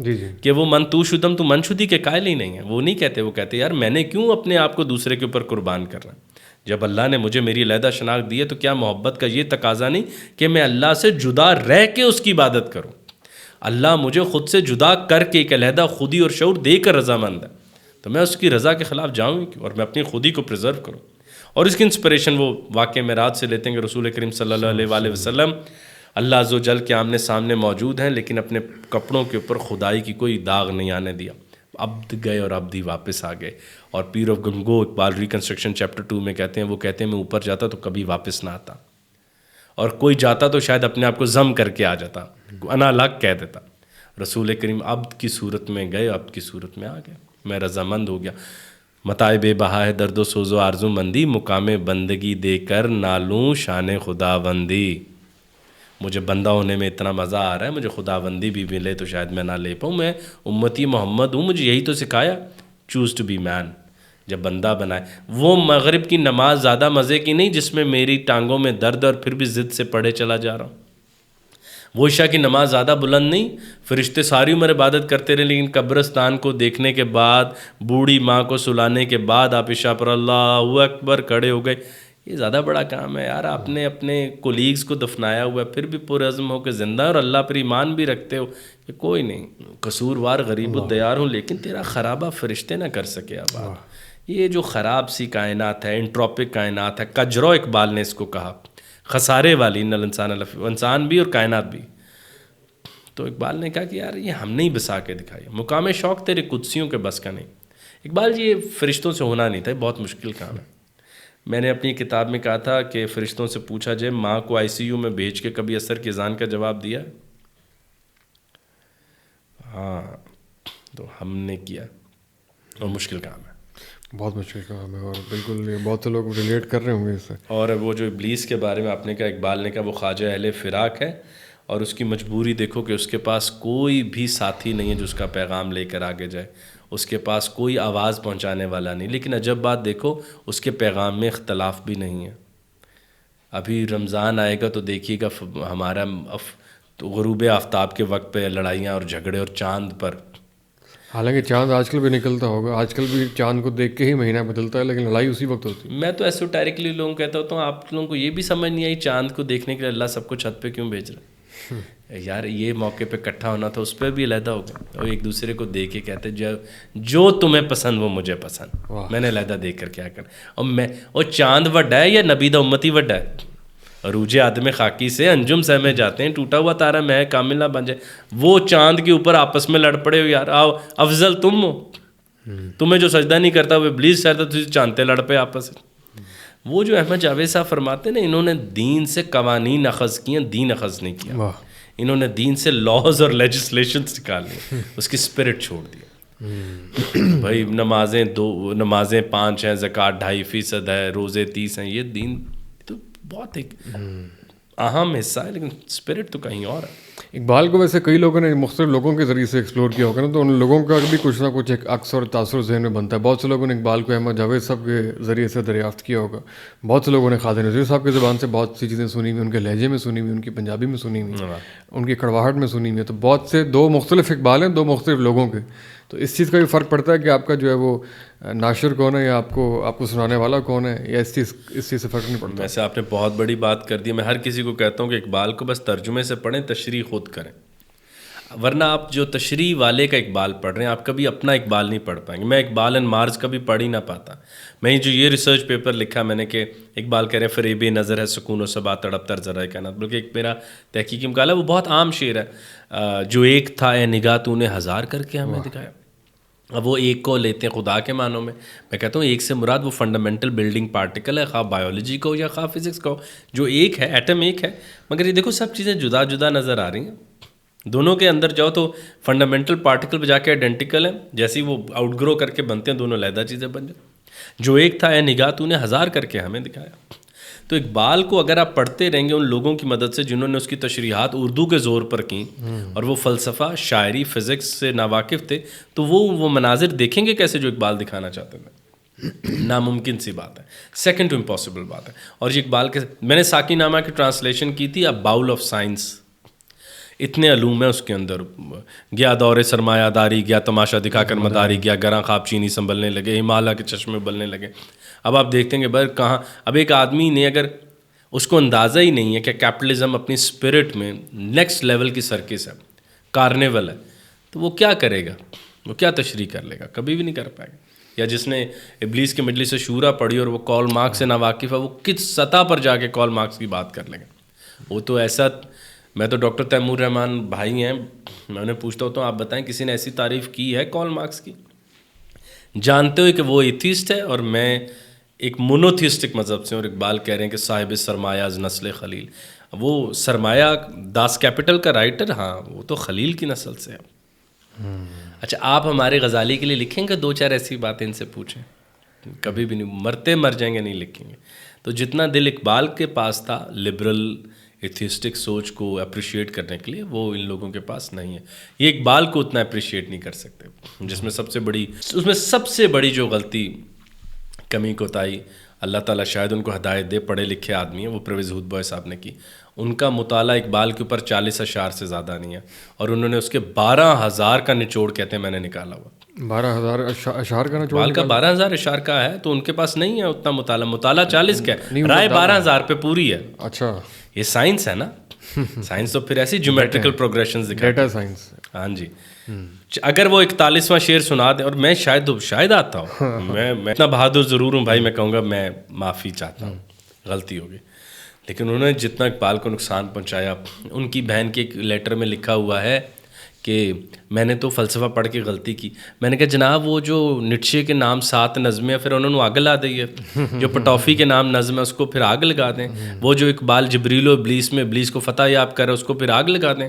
کہ وہ من تو شدم، تو من شدی کے قائل ہی نہیں ہے. وہ نہیں کہتے، وہ کہتے یار میں نے کیوں اپنے آپ کو دوسرے کے اوپر قربان کرنا؟ جب اللہ نے مجھے میری علیحدہ شناخت دی ہے تو کیا محبت کا یہ تقاضا نہیں کہ میں اللہ سے جدا رہ کے اس کی عبادت کروں؟ اللہ مجھے خود سے جدا کر کے ایک علیحدہ خودی اور شعور دے کر رضامند ہے، تو میں اس کی رضا کے خلاف جاؤں ہی کیوں، اور میں اپنی خودی کو پریزرو کروں. اور اس کی انسپریشن وہ واقعہ معراج سے لیتے ہیں کہ رسول کریم صلی اللہ علیہ وآلہ وسلم اللہ عز و جل کے آمنے سامنے موجود ہیں، لیکن اپنے کپڑوں کے اوپر خدائی کی کوئی داغ نہیں آنے دیا. عبد گئے اور عبد ہی واپس آ گئے. اور پیر آف گنگو اقبال ریکنسٹرکشن چیپٹر 2 میں کہتے ہیں، وہ کہتے ہیں میں اوپر جاتا تو کبھی واپس نہ آتا، اور کوئی جاتا تو شاید اپنے آپ کو ضم کر کے آ جاتا، انا الگ کہہ دیتا. رسول کریم عبد کی صورت میں گئے، عبد کی صورت میں آ گئے. میں رضامند ہو گیا. متاع بے بہا ہے درد و سوز و آرزو مندی، مقام بندگی دے کر نالوں شان خدا بندی. مجھے بندہ ہونے میں اتنا مزہ آ رہا ہے، مجھے خدا بندی بھی ملے تو شاید میں نہ لے پاؤں. میں امتی محمد ہوں، مجھے یہی تو سکھایا چوز ٹو بی مین. جب بندہ بنائے وہ مغرب کی نماز زیادہ مزے کی نہیں جس میں میری ٹانگوں میں درد اور پھر بھی ضد سے پڑھے چلا جا رہا ہوں. وہ عشاء کی نماز زیادہ بلند نہیں، فرشتے ساری عمر عبادت کرتے رہے لیکن قبرستان کو دیکھنے کے بعد، بوڑھی ماں کو سلانے کے بعد آپ عشاء پر اللہ اکبر کھڑے ہو گئے. یہ زیادہ بڑا کام ہے یار. آپ نے اپنے کولیگز کو دفنایا ہوا ہے پھر بھی پرعزم ہو کے زندہ، اور اللہ پر ایمان بھی رکھتے ہو کہ کوئی نہیں، قصوروار غریب الدیار ہوں لیکن تیرا خرابہ فرشتے نہ کر سکے آباد. یہ جو خراب سی کائنات ہے، انٹروپک کائنات ہے، کجرو اقبال نے اس کو کہا، خسارے والی، انسان بھی اور کائنات بھی. تو اقبال نے کہا کہ یار یہ ہم نے ہی بسا کے دکھائی. مقام شوق تیرے قدسیوں کے بس کا نہیں. اقبال جی یہ فرشتوں سے ہونا نہیں تھا، بہت مشکل کام ہے. میں نے اپنی کتاب میں کہا تھا کہ فرشتوں سے پوچھا جائے ماں کو ICU میں بھیج کے کبھی اثر کی اذان کا جواب دیا؟ ہاں، تو ہم نے کیا، اور مشکل کام ہے، بہت مشکل کام ہے، اور بالکل یہ بہت سے لوگ ریلیٹ کر رہے ہوں گے اس سے. اور وہ جو ابلیس کے بارے میں آپ نے کہا، اقبال نے کہا وہ خواجہ اہل فراق ہے، اور اس کی مجبوری دیکھو کہ اس کے پاس کوئی بھی ساتھی نہیں ہے جو اس کا پیغام لے کر آگے جائے، اس کے پاس کوئی آواز پہنچانے والا نہیں. لیکن عجب بات دیکھو اس کے پیغام میں اختلاف بھی نہیں ہے. ابھی رمضان آئے گا تو دیکھیے گا ہمارا تو غروب آفتاب کے وقت پہ لڑائیاں اور جھگڑے، اور چاند پر. حالانکہ چاند آج کل بھی نکلتا ہوگا، آج کل بھی چاند کو دیکھ کے ہی مہینہ بدلتا ہے، لیکن لڑائی اسی وقت ہوتی ہے. میں تو ایسوٹیرکلی لوگوں کو کہتا ہوتا ہوں آپ لوگوں کو یہ بھی سمجھ نہیں آئی چاند کو دیکھنے کے لیے اللہ سب کو چھت پہ کیوں بھیج رہا ہے؟ یار یہ موقع پہ اکٹھا ہونا تھا، اس پہ بھی علیحدہ ہو گیا، اور ایک دوسرے کو دیکھ کے کہتے جو تمہیں پسند وہ مجھے پسند، میں نے علیحدہ دیکھ کر کیا کرنا. اور چاند وڈا ہے یا نبی دا امتی وڈا ہے؟ عروج آدم خاکی سے انجم سہمے جاتے ہیں، ٹوٹا ہوا تارا میں کامل نہ بن جائے. وہ چاند کے اوپر آپس میں لڑ پڑے ہو یار، آؤ افضل تم ہو، تمہیں جو سجدہ نہیں کرتا وہ ابلیس چاہتا، تجھے چاندتے لڑ پے آپس میں. وہ جو احمد جاوید صاحب فرماتے ہیں نا، انہوں نے دین سے قوانین اخذ کیے، دین اخذ نہیں کیا. انہوں نے دین سے لاز اور لیجسلیشنز نکال لی، اس کی اسپرٹ چھوڑ دیا. بھائی نمازیں 5 ہیں، زکوٰۃ 2.5% ہے، روزے 30 ہیں، یہ دین تو بہت ایک اہم حصہ ہے، لیکن اسپرٹ تو کہیں اور ہے. اقبال کو ویسے کئی لوگوں نے مختلف لوگوں کے ذریعے سے ایکسپلور کیا ہوگا نا، تو ان لوگوں کا بھی کچھ نہ کچھ ایک عکس اور تاثر ذہن میں بنتا ہے. بہت سے لوگوں نے اقبال کو احمد جاوید صاحب کے ذریعے سے دریافت کیا ہوگا، بہت سے لوگوں نے خواجہ نذیر صاحب کی زبان سے بہت سی چیزیں سنی ہوئی، ان کے لہجے میں سنی ہوئی، ان کی پنجابی میں سنی ہوئی، ان کی کڑواہٹ میں سنی ہوئی. تو بہت سے دو مختلف اقبال ہیں، دو مختلف لوگوں کے. تو اس چیز کا بھی فرق پڑتا ہے کہ آپ کا جو ہے وہ ناشر کون ہے، یا آپ کو سنانے والا کون ہے، یا اس چیز سے فرق نہیں پڑتا. ویسے آپ نے بہت بڑی بات کر دی. میں ہر کسی کو کہتا ہوں کہ اقبال کو بس ترجمے سے پڑھیں، تشریح خود کریں. ورنہ آپ جو تشریح والے کا اقبال پڑھ رہے ہیں آپ کبھی اپنا اقبال نہیں پڑھ پائیں گے. میں اقبال اینڈ مارز کبھی پڑھ ہی نہ پاتا. میں جو یہ ریسرچ پیپر لکھا میں نے کہ اقبال کہہ رہے ہیں فریب نظر ہے سکون و صبا تڑپ تر ذرائع کائنات، بلکہ ایک میرا تحقیقی مقالہ وہ بہت عام شعر ہے، جو ایک تھا اے نگاہ تو نے ہزار کر کے ہمیں دکھایا. اب وہ ایک کو لیتے ہیں خدا کے معنوں میں. میں کہتا ہوں ایک سے مراد وہ فنڈامنٹل بلڈنگ پارٹیکل ہے، خواہ بایولوجی کو یا خواہ فزکس کو، جو ایک ہے، ایٹم ایک ہے، مگر یہ دیکھو سب چیزیں جدا جدا نظر آ رہی ہیں. دونوں کے اندر جاؤ تو فنڈامنٹل پارٹیکل پہ جا کے آئیڈینٹیکل ہیں، جیسے ہی وہ آؤٹ گرو کر کے بنتے ہیں دونوں علیحدہ چیزیں بن جائیں. جو ایک تھا اے نگاہ تو نے ہزار کر کے ہمیں دکھایا. تو اقبال کو اگر آپ پڑھتے رہیں گے ان لوگوں کی مدد سے جنہوں نے اس کی تشریحات اردو کے زور پر کیں اور وہ فلسفہ شاعری فزکس سے ناواقف تھے، تو وہ مناظر دیکھیں گے کیسے جو اقبال دکھانا چاہتے تھے. ناممکن سی بات ہے، سیکنڈ ٹو امپاسبل بات ہے. اور یہ اقبال کے میں نے ساکی نامہ کی ٹرانسلیشن کی تھی، ا باؤل آف سائنس. اتنے علوم ہیں اس کے اندر. گیا دور سرمایہ داری، گیا تماشا دکھا کر مداری، گیا گراں خواب چینی سنبھلنے لگے، ہمالیہ کے چشمے ابلنے لگے. اب آپ دیکھتے ہیں کہ بھائی کہاں، اب ایک آدمی نے اگر اس کو اندازہ ہی نہیں ہے کہ کیپٹلزم اپنی اسپرٹ میں نیکسٹ لیول کی سرکس ہے، کارنیول ہے، تو وہ کیا کرے گا؟ وہ کیا تشریح کر لے گا؟ کبھی بھی نہیں کر پائے گا. یا جس نے ابلیس کے مجلس شورا پڑھی اور وہ کارل مارکس سے ناواقف ہے، وہ کس سطح پر جا کے کارل مارکس کی بات کر لے گا؟ وہ تو ایسا، میں تو ڈاکٹر تیمور رحمان بھائی ہیں، میں انہیں پوچھتا ہوتا ہوں آپ بتائیں کسی نے ایسی تعریف کی ہے کارل مارکس کی؟ جانتے ہوئے کہ وہ ایتھیسٹ ہے اور میں ایک مونوتھیسٹک مذہب سے، اور اقبال کہہ رہے ہیں کہ صاحب سرمایہ از نسل خلیل. وہ سرمایہ داس کیپٹل کا رائٹر، ہاں وہ تو خلیل کی نسل سے ہے. اچھا آپ ہمارے غزالی کے لیے لکھیں گے دو چار ایسی باتیں ان سے پوچھیں؟ کبھی بھی نہیں، مرتے مر جائیں گے نہیں لکھیں گے. تو جتنا دل اقبال کے پاس تھا لبرل ایتھیسٹک سوچ کو اپریشیٹ کرنے کے لیے، وہ ان لوگوں کے پاس نہیں ہے. یہ اقبال کو اتنا اپریشیٹ نہیں کر سکتے، جس میں سب سے بڑی جو غلطی، کمی کوتاہی، اللہ تعالیٰ شاید ان کو ہدایت دے، پڑھے لکھے آدمی ہیں، وہ پرویز ہود بوائے صاحب نے کی. ان کا مطالعہ اقبال کے اوپر 40 اشعار سے زیادہ نہیں ہے، اور انہوں نے اس کے 12,000 کا نچوڑ کہتے ہیں میں نے نکالا ہوا. 12,000 اشعار کا نچوڑ اقبال کا 12,000 اشعار کا ہے، تو ان کے پاس نہیں ہے اتنا مطالعہ 40 کا ہے، رائے 12,000 پہ پوری ہے. اچھا یہ سائنس ہے نا. سائنس تو پھر ایسی جیومیٹریکل پروگریشنز دکھاتا ہے. Data science. ہاں جی. اگر وہ 41واں شعر سنا دیں، اور میں شاید آتا ہوں، میں اتنا بہادر ضرور ہوں بھائی، میں کہوں گا میں معافی چاہتا ہوں، غلطی ہوگی. لیکن انہوں نے جتنا اقبال کو نقصان پہنچایا، ان کی بہن کے ایک لیٹر میں لکھا ہوا ہے کہ میں نے تو فلسفہ پڑھ کے غلطی کی. میں نے کہا جناب وہ جو نیٹشے کے نام 7 نظمیں پھر انہوں نے آگ لا دی ہے، جو پٹوفی کے نام نظم ہے اس کو پھر آگ لگا دیں. وہ جو اقبال جبریل و ابلیس میں ابلیس کو فتح یاب کر رہا ہے اس کو پھر آگ لگا دیں.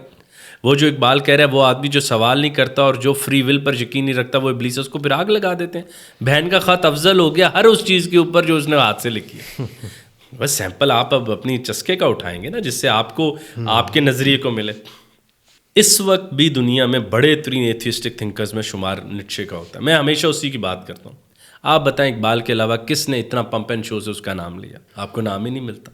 وہ جو اقبال کہہ رہا ہے وہ آدمی جو سوال نہیں کرتا اور جو فری ول پر یقین نہیں رکھتا وہ ابلیس ہے، اس کو پھر آگ لگا دیتے ہیں. بہن کا خط افضل ہو گیا ہر اس چیز کے اوپر جو اس نے ہاتھ سے لکھی ہے. بس سیمپل آپ اب اپنی چسکے کا اٹھائیں گے نا، جس سے آپ کو آپ کے نظریے کو ملے. اس وقت بھی دنیا میں بڑے ترین ایتھیسٹک تھنکرز میں شمار نیٹشے کا ہوتا ہے. میں ہمیشہ اسی کی بات کرتا ہوں. آپ بتائیں اقبال کے علاوہ کس نے اتنا پمپ اینڈ شو سے اس کا نام لیا؟ آپ کو نام ہی نہیں ملتا.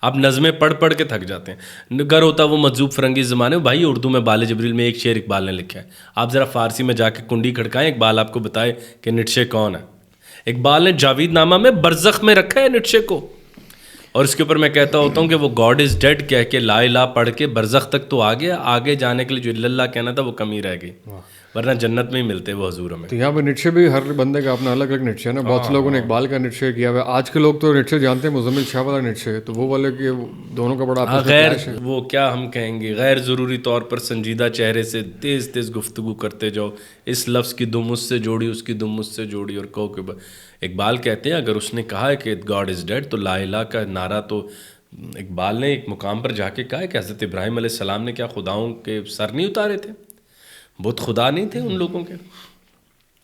آپ نظمیں پڑھ کے تھک جاتے ہیں. گر ہوتا وہ مجذوب فرنگی زمانے، بھائی اردو میں بال جبریل میں ایک شعر اقبال نے لکھا ہے. آپ ذرا فارسی میں جا کے کنڈی کھڑکائیں، اقبال آپ کو بتائے کہ نیٹشے کون ہے. اقبال نے جاوید نامہ میں برزخ میں رکھا ہے نیٹشے کو، اور اس کے اوپر میں کہتا ہوتا ہوں کہ وہ گاڈ از ڈیڈ کہہ کے لا الہ پڑھ کے برزخ تک تو آ گیا، آگے جانے کے لیے جو اللہ کہنا تھا وہ کمی رہ گئی، ورنہ جنت میں ہی ملتے وہ حضور ہمیں. تو یہاں پہ نیٹشے بھی ہر بندے کا اپنا الگ الگ نیٹشے ہے نا. بہت سے لوگوں نے اقبال کا نیٹشے کیا ہوا ہے. آج کے لوگ تو نیٹشے جانتے ہیں مزمل شاہ والا نیٹشے، تو وہ والے کہ دونوں کا بڑا غیر، وہ کیا ہم کہیں گے، غیر ضروری طور پر سنجیدہ چہرے سے تیز تیز گفتگو کرتے جاؤ. اس لفظ کی دم اس سے جوڑی، اس کی دم اس سے جوڑی، اور کہو کہ اقبال کہتے ہیں اگر اس نے کہا ہے کہ گاڈ از ڈیڈ تو لا الہ کا نعرہ تو اقبال نے ایک مقام پر جا کے کہا ہے کہ حضرت ابراہیم علیہ السلام نے کیا خداؤں کے سر نہیں اتارے تھے؟ بت خدا نہیں تھے ان لوگوں کے؟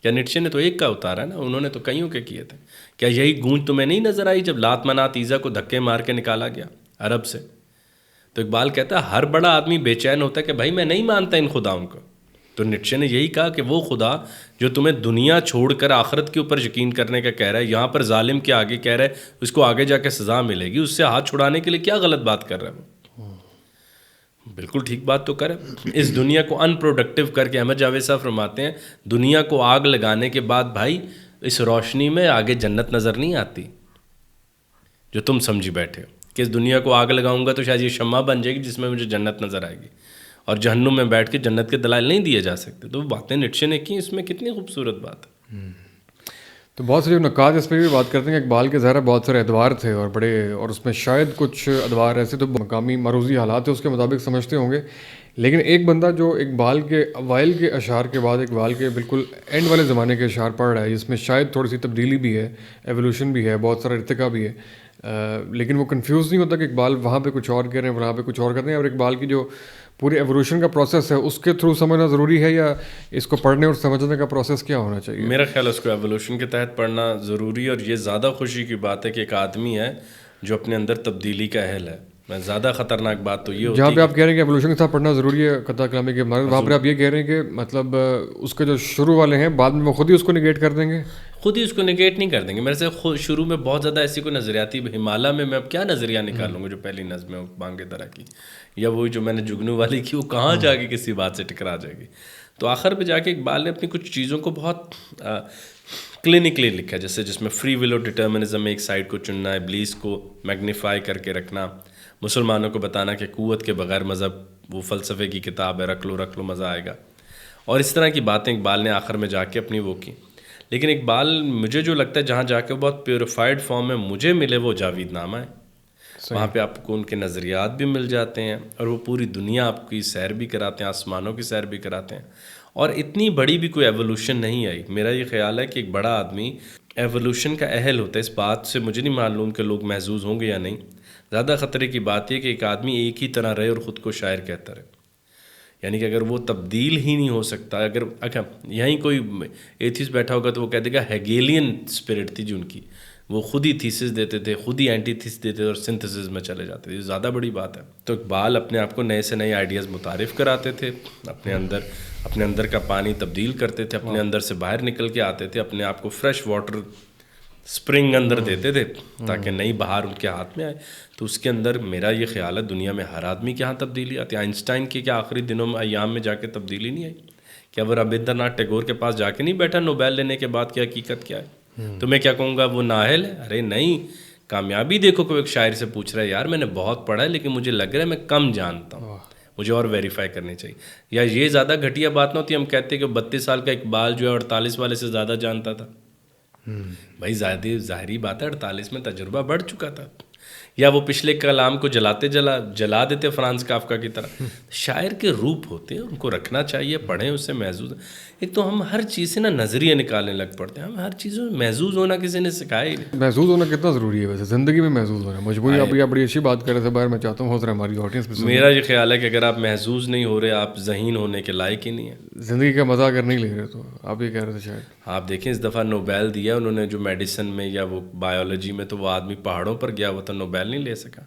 کیا نیٹشے نے تو ایک کا اتارا ہے نا، انہوں نے تو کئیوں کے کیے تھے. کیا یہی گونج تمہیں نہیں نظر آئی جب لات منات عیزا کو دھکے مار کے نکالا گیا عرب سے؟ تو اقبال کہتا ہے ہر بڑا آدمی بے چین ہوتا ہے کہ بھائی میں نہیں مانتا ان خداؤں کو. تو نیٹشے نے یہی کہا کہ وہ خدا جو تمہیں دنیا چھوڑ کر آخرت کے اوپر یقین کرنے کا کہہ رہا ہے، یہاں پر ظالم کے آگے کہہ رہا ہے اس کو آگے جا کے سزا ملے گی، اس سے ہاتھ چھڑانے کے لیے کیا غلط بات کر رہا ہے وہ؟ بالکل ٹھیک بات تو کرے. اس دنیا کو ان پروڈکٹیو کر کے احمد جاوید صاحب فرماتے ہیں دنیا کو آگ لگانے کے بعد بھائی اس روشنی میں آگے جنت نظر نہیں آتی جو تم سمجھی بیٹھے ہو کہ اس دنیا کو آگ لگاؤں گا تو شاید یہ شمع بن جائے گی جس میں مجھے جنت نظر آئے گی. اور جہنم میں بیٹھ کے جنت کے دلائل نہیں دیے جا سکتے. تو وہ باتیں نیٹشے نے کی, اس میں کتنی خوبصورت بات ہے. تو بہت سے جو نقاد اس پہ بھی بات کرتے ہیں کہ اقبال کے ظاہر بہت سارے ادوار تھے اور بڑے, اور اس میں شاید کچھ ادوار ایسے تو مقامی معروضی حالات ہیں اس کے مطابق سمجھتے ہوں گے, لیکن ایک بندہ جو اقبال کے اوائل کے اشعار کے بعد اقبال کے بالکل اینڈ والے زمانے کے اشعار پڑھ رہا ہے, جس میں شاید تھوڑی سی تبدیلی بھی ہے, ایولیوشن بھی ہے, بہت سارا ارتقا بھی ہے, لیکن وہ کنفیوز نہیں ہوتا کہ اقبال وہاں پہ کچھ اور کہہ رہے ہیں, وہاں پہ کچھ اور کرتے ہیں, اور اقبال کی جو پورے ایولیوشن کا پروسیس ہے اس کے تھرو سمجھنا ضروری ہے, یا اس کو پڑھنے اور سمجھنے کا پروسیس کیا ہونا چاہیے؟ میرا خیال ہے اس کو ایولیوشن کے تحت پڑھنا ضروری ہے, اور یہ زیادہ خوشی کی بات ہے کہ ایک آدمی ہے جو اپنے اندر تبدیلی کا اہل ہے. میں زیادہ خطرناک بات تو یہ ہوتی ہے جہاں پہ آپ کہہ رہے ہیں کہ ایولیوشن کے ساتھ پڑھنا ضروری ہے قطع کلامی کے مارد, وہاں پر آپ یہ کہہ رہے ہیں کہ مطلب اس کے جو شروع والے ہیں بعد میں وہ خود ہی اس کو نگیٹ کر دیں گے, خود ہی اس کو نگیٹ نہیں کر دیں گے. میرے سے شروع میں بہت زیادہ ایسی کوئی نظریاتی ہمالیہ میں اب کیا نظریہ نکالوں گا, جو پہلی نظم ہے بانگ درا کی, یا وہی جو میں نے جگنو والی کی, وہ کہاں جا کے کسی بات سے ٹکرا جائے گی. تو آخر پہ جا کے اقبال نے اپنی کچھ چیزوں کو بہت کلینکلی لکھا, جیسے جس میں فری ول اور ڈٹرمنزم میں ایک سائڈ کو چننا, ابلیس کو میگنیفائی کر کے رکھنا, مسلمانوں کو بتانا کہ قوت کے بغیر مذہب وہ فلسفے کی کتاب ہے, رکھ لو مزہ آئے گا. اور اس طرح کی باتیں اقبال نے آخر میں جا کے اپنی وہ کی. لیکن اقبال مجھے جو لگتا ہے جہاں جا کے بہت پیوریفائڈ فارم میں مجھے ملے وہ جاوید نامہ ہے. وہاں پہ آپ کو ان کے نظریات بھی مل جاتے ہیں, اور وہ پوری دنیا آپ کی سیر بھی کراتے ہیں, آسمانوں کی سیر بھی کراتے ہیں. اور اتنی بڑی بھی کوئی ایولیوشن نہیں آئی. میرا یہ خیال ہے کہ ایک بڑا آدمی ایولیوشن کا اہل ہوتا ہے. اس بات سے مجھے نہیں معلوم کہ لوگ محظوظ ہوں گے یا نہیں. زیادہ خطرے کی بات یہ کہ ایک آدمی ایک ہی طرح رہے اور خود کو شاعر کہتا رہے. یعنی کہ اگر وہ تبدیل ہی نہیں ہو سکتا, اگر یہیں کوئی ایتھیسٹ بیٹھا ہوگا تو وہ کہہ دے گا ہیگیلین اسپرٹ تھی جو ان کی, وہ خود ہی تھیسس دیتے تھے, خود ہی اینٹی تھیس دیتے تھے اور سنتھسس میں چلے جاتے تھے. یہ زیادہ بڑی بات ہے. تو اقبال اپنے آپ کو نئے سے نئے آئیڈیاز متعارف کراتے تھے, اپنے اندر کا پانی تبدیل کرتے تھے, اپنے اندر سے باہر نکل کے آتے تھے, اپنے آپ کو فریش واٹر اسپرنگ اندر دیتے تھے تاکہ نئی بہار ان کے ہاتھ میں آئے. تو اس کے اندر میرا یہ خیال ہے دنیا میں ہر آدمی کے ہاں تبدیلی آتی ہے. آئنسٹائن کی کیا آخری دنوں میں ایام میں جا کے تبدیلی نہیں آئی؟ کیا وہ رابندر ناتھ ٹیگور کے پاس جا کے نہیں بیٹھا نوبیل لینے کے بعد کہ حقیقت کیا ہے؟ تو میں کیا کہوں گا وہ نااہل ہے؟ ارے نہیں, کامیابی دیکھو کہ ایک شاعر سے پوچھ رہا ہے یار میں نے بہت پڑھا ہے لیکن مجھے لگ رہا ہے میں کم جانتا ہوں, مجھے اور ویریفائی کرنی چاہیے. یا یہ زیادہ گھٹیا بات نہ ہوتی ہم کہتے ہیں کہ 32 سال کا اقبال جو ہے 48 والے سے زیادہ جانتا تھا. بھائی ظاہری بات ہے 48 میں تجربہ بڑھ چکا تھا. یا وہ پچھلے کلام کو جلا دیتے فرانس کافکا کی طرح. شاعر کے روپ ہوتے ہیں, ان کو رکھنا چاہیے, پڑھیں, اس سے محظوظ. ایک تو ہم ہر چیز سے نا نظریہ نکالنے لگ پڑتے ہیں, ہم ہر چیز میں محظوظ ہونا کسی نے سکھایا ہی نہیں. محظوظ ہونا کتنا ضروری ہے ویسے زندگی میں؟ محظوظ ہونا مجبوری, آپ یہ بڑی اچھی بات کر رہے تھے باہر, میں چاہتا ہوں ہو سکتا ہے ہماری آڈینس بھی. میرا یہ خیال ہے کہ اگر آپ محظوظ نہیں ہو رہے آپ ذہین ہونے کے لائق ہی نہیں ہیں. زندگی کا مزہ اگر نہیں لے رہے تو آپ یہ کہہ رہے تھے شاید. آپ دیکھیں اس دفعہ نوبیل دیا انہوں نے جو میڈیسن میں یا وہ بایولوجی میں, تو وہ آدمی پہاڑوں پر گیا ہوا تو نوبیل نہیں لے سکا.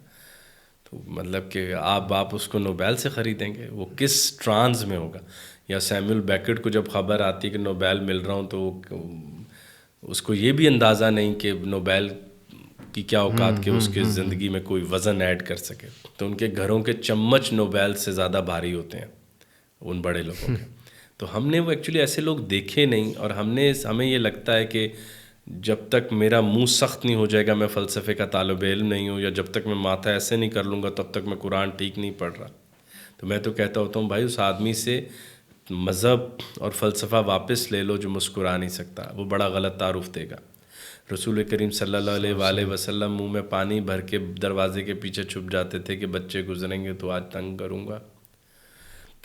تو مطلب کہ آپ اس کو نوبیل سے خریدیں گے, وہ کس ٹرانس میں ہوگا. یا سیموئل بیکٹ کو جب خبر آتی کہ نوبیل مل رہا ہوں تو اس کو یہ بھی اندازہ نہیں کہ نوبیل کی کیا اوقات کہ اس کے زندگی میں کوئی وزن ایڈ کر سکے. تو ان کے گھروں کے چمچ نوبیل سے زیادہ بھاری ہوتے ہیں ان بڑے لوگوں کے. تو ہم نے وہ ایکچولی ایسے لوگ دیکھے نہیں, اور ہمیں یہ لگتا ہے کہ جب تک میرا منہ سخت نہیں ہو جائے گا میں فلسفے کا طالب علم نہیں ہوں, یا جب تک میں ماتھا ایسے نہیں کر لوں گا تب تک میں قرآن ٹھیک نہیں پڑھ رہا. تو میں تو کہتا ہوتا ہوں بھائی اس آدمی سے مذہب اور فلسفہ واپس لے لو جو مسکرا نہیں سکتا, وہ بڑا غلط تعارف دے گا. رسول کریم صلی اللہ علیہ وآلہ وسلم منہ میں پانی بھر کے دروازے کے پیچھے چھپ جاتے تھے کہ بچے گزریں گے تو آج تنگ کروں گا.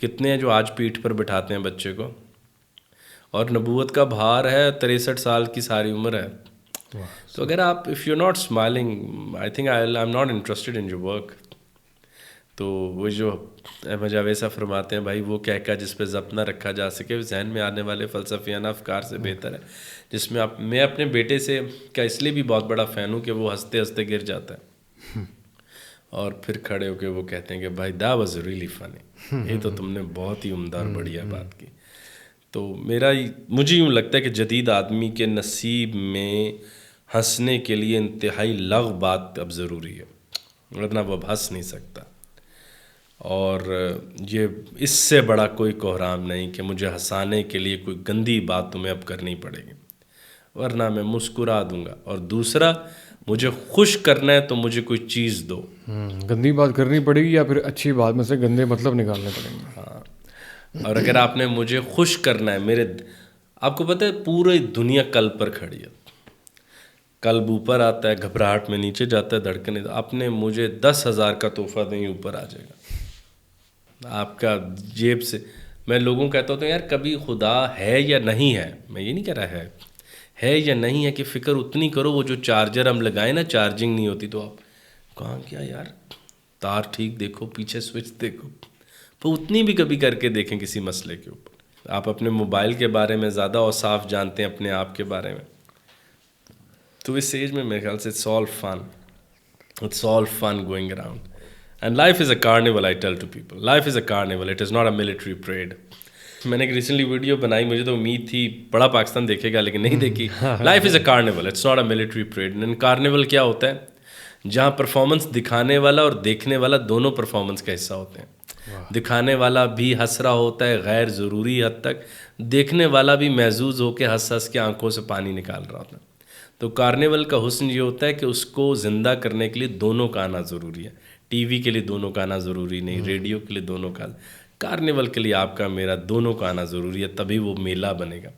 کتنے ہیں جو آج پیٹھ پر بٹھاتے ہیں بچے کو, اور نبوت کا بھار ہے 63 سال کی ساری عمر ہے. تو اگر آپ if you not smiling I think I am not interested in your work. تو وہ جو احمد جاوید فرماتے ہیں بھائی وہ کہہ جس پہ ضبط نہ رکھا جا سکے ذہن میں آنے والے فلسفیانہ افکار سے بہتر ہے. جس میں میں اپنے بیٹے سے کا اس لیے بھی بہت بڑا فین ہوں کہ وہ ہنستے ہنستے گر جاتا ہے اور پھر کھڑے ہو کے وہ کہتے ہیں کہ بھائی that was really funny, یہ تو تم نے بہت ہی عمدہ اور بڑھیا بات کی. تو مجھے یوں لگتا ہے کہ جدید آدمی کے نصیب میں ہنسنے کے لیے انتہائی لغو بات اب ضروری ہے, ورنہ وہ اب ہنس نہیں سکتا. اور یہ اس سے بڑا کوئی کوہرام نہیں کہ مجھے ہنسانے کے لیے کوئی گندی بات تمہیں اب کرنی پڑے گی, ورنہ میں مسکرا دوں گا. اور دوسرا مجھے خوش کرنا ہے تو مجھے کوئی چیز دو. گندی بات کرنی پڑے گی یا پھر اچھی بات میں سے گندے مطلب نکالنے پڑیں گے. ہاں. اور اگر آپ نے مجھے خوش کرنا ہے, آپ کو پتہ ہے پوری دنیا قلب پر کھڑی ہے. قلب اوپر آتا ہے, گھبراہٹ میں نیچے جاتا ہے, دھڑکنے. آپ نے مجھے 10,000 کا تحفہ دیں, اوپر آ جائے گا آپ کا جیب سے. میں لوگوں کو کہتا ہوں یار کبھی خدا ہے یا نہیں ہے, میں یہ نہیں کہہ رہا ہے یا نہیں ہے کہ فکر اتنی کرو. وہ جو چارجر ہم لگائیں نا, چارجنگ نہیں ہوتی تو آپ کہاں کیا یار, تار ٹھیک دیکھو, پیچھے سوئچ دیکھو, تو اتنی بھی کبھی کر کے دیکھیں کسی مسئلے کے اوپر. آپ اپنے موبائل کے بارے میں زیادہ اوصاف جانتے ہیں اپنے آپ کے بارے میں. تو اس ایج میں میرے خیال سے it's all fun going around. And life is a carnival, I tell to people. Life is a carnival, it is not a military parade. میں نے ایک ریسنٹلی ویڈیو بنائی, مجھے تو امید تھی بڑا پاکستان دیکھے گا لیکن نہیں دیکھی. Life is a carnival, it's not a military parade. And carnival کیا ہوتا ہے؟ جہاں پرفارمنس دکھانے والا اور دیکھنے والا دونوں پرفارمنس کا حصہ ہوتے ہیں. دکھانے والا بھی ہنس رہا ہوتا ہے غیر ضروری حد تک, دیکھنے والا بھی محظوظ ہو کے ہنس کے آنکھوں سے پانی نکال رہا ہوتا ہے. تو کارنیول کا حسن یہ ہوتا ہے کہ اس کو زندہ کرنے کے لیے دونوں کا آنا ضروری ہے. ٹی وی کے لیے دونوں کا آنا ضروری نہیں, ریڈیو کے لیے دونوں کا. کارنیول کے لیے آپ کا میرا دونوں کا آنا ضروری ہے, تبھی وہ میلہ بنے گا.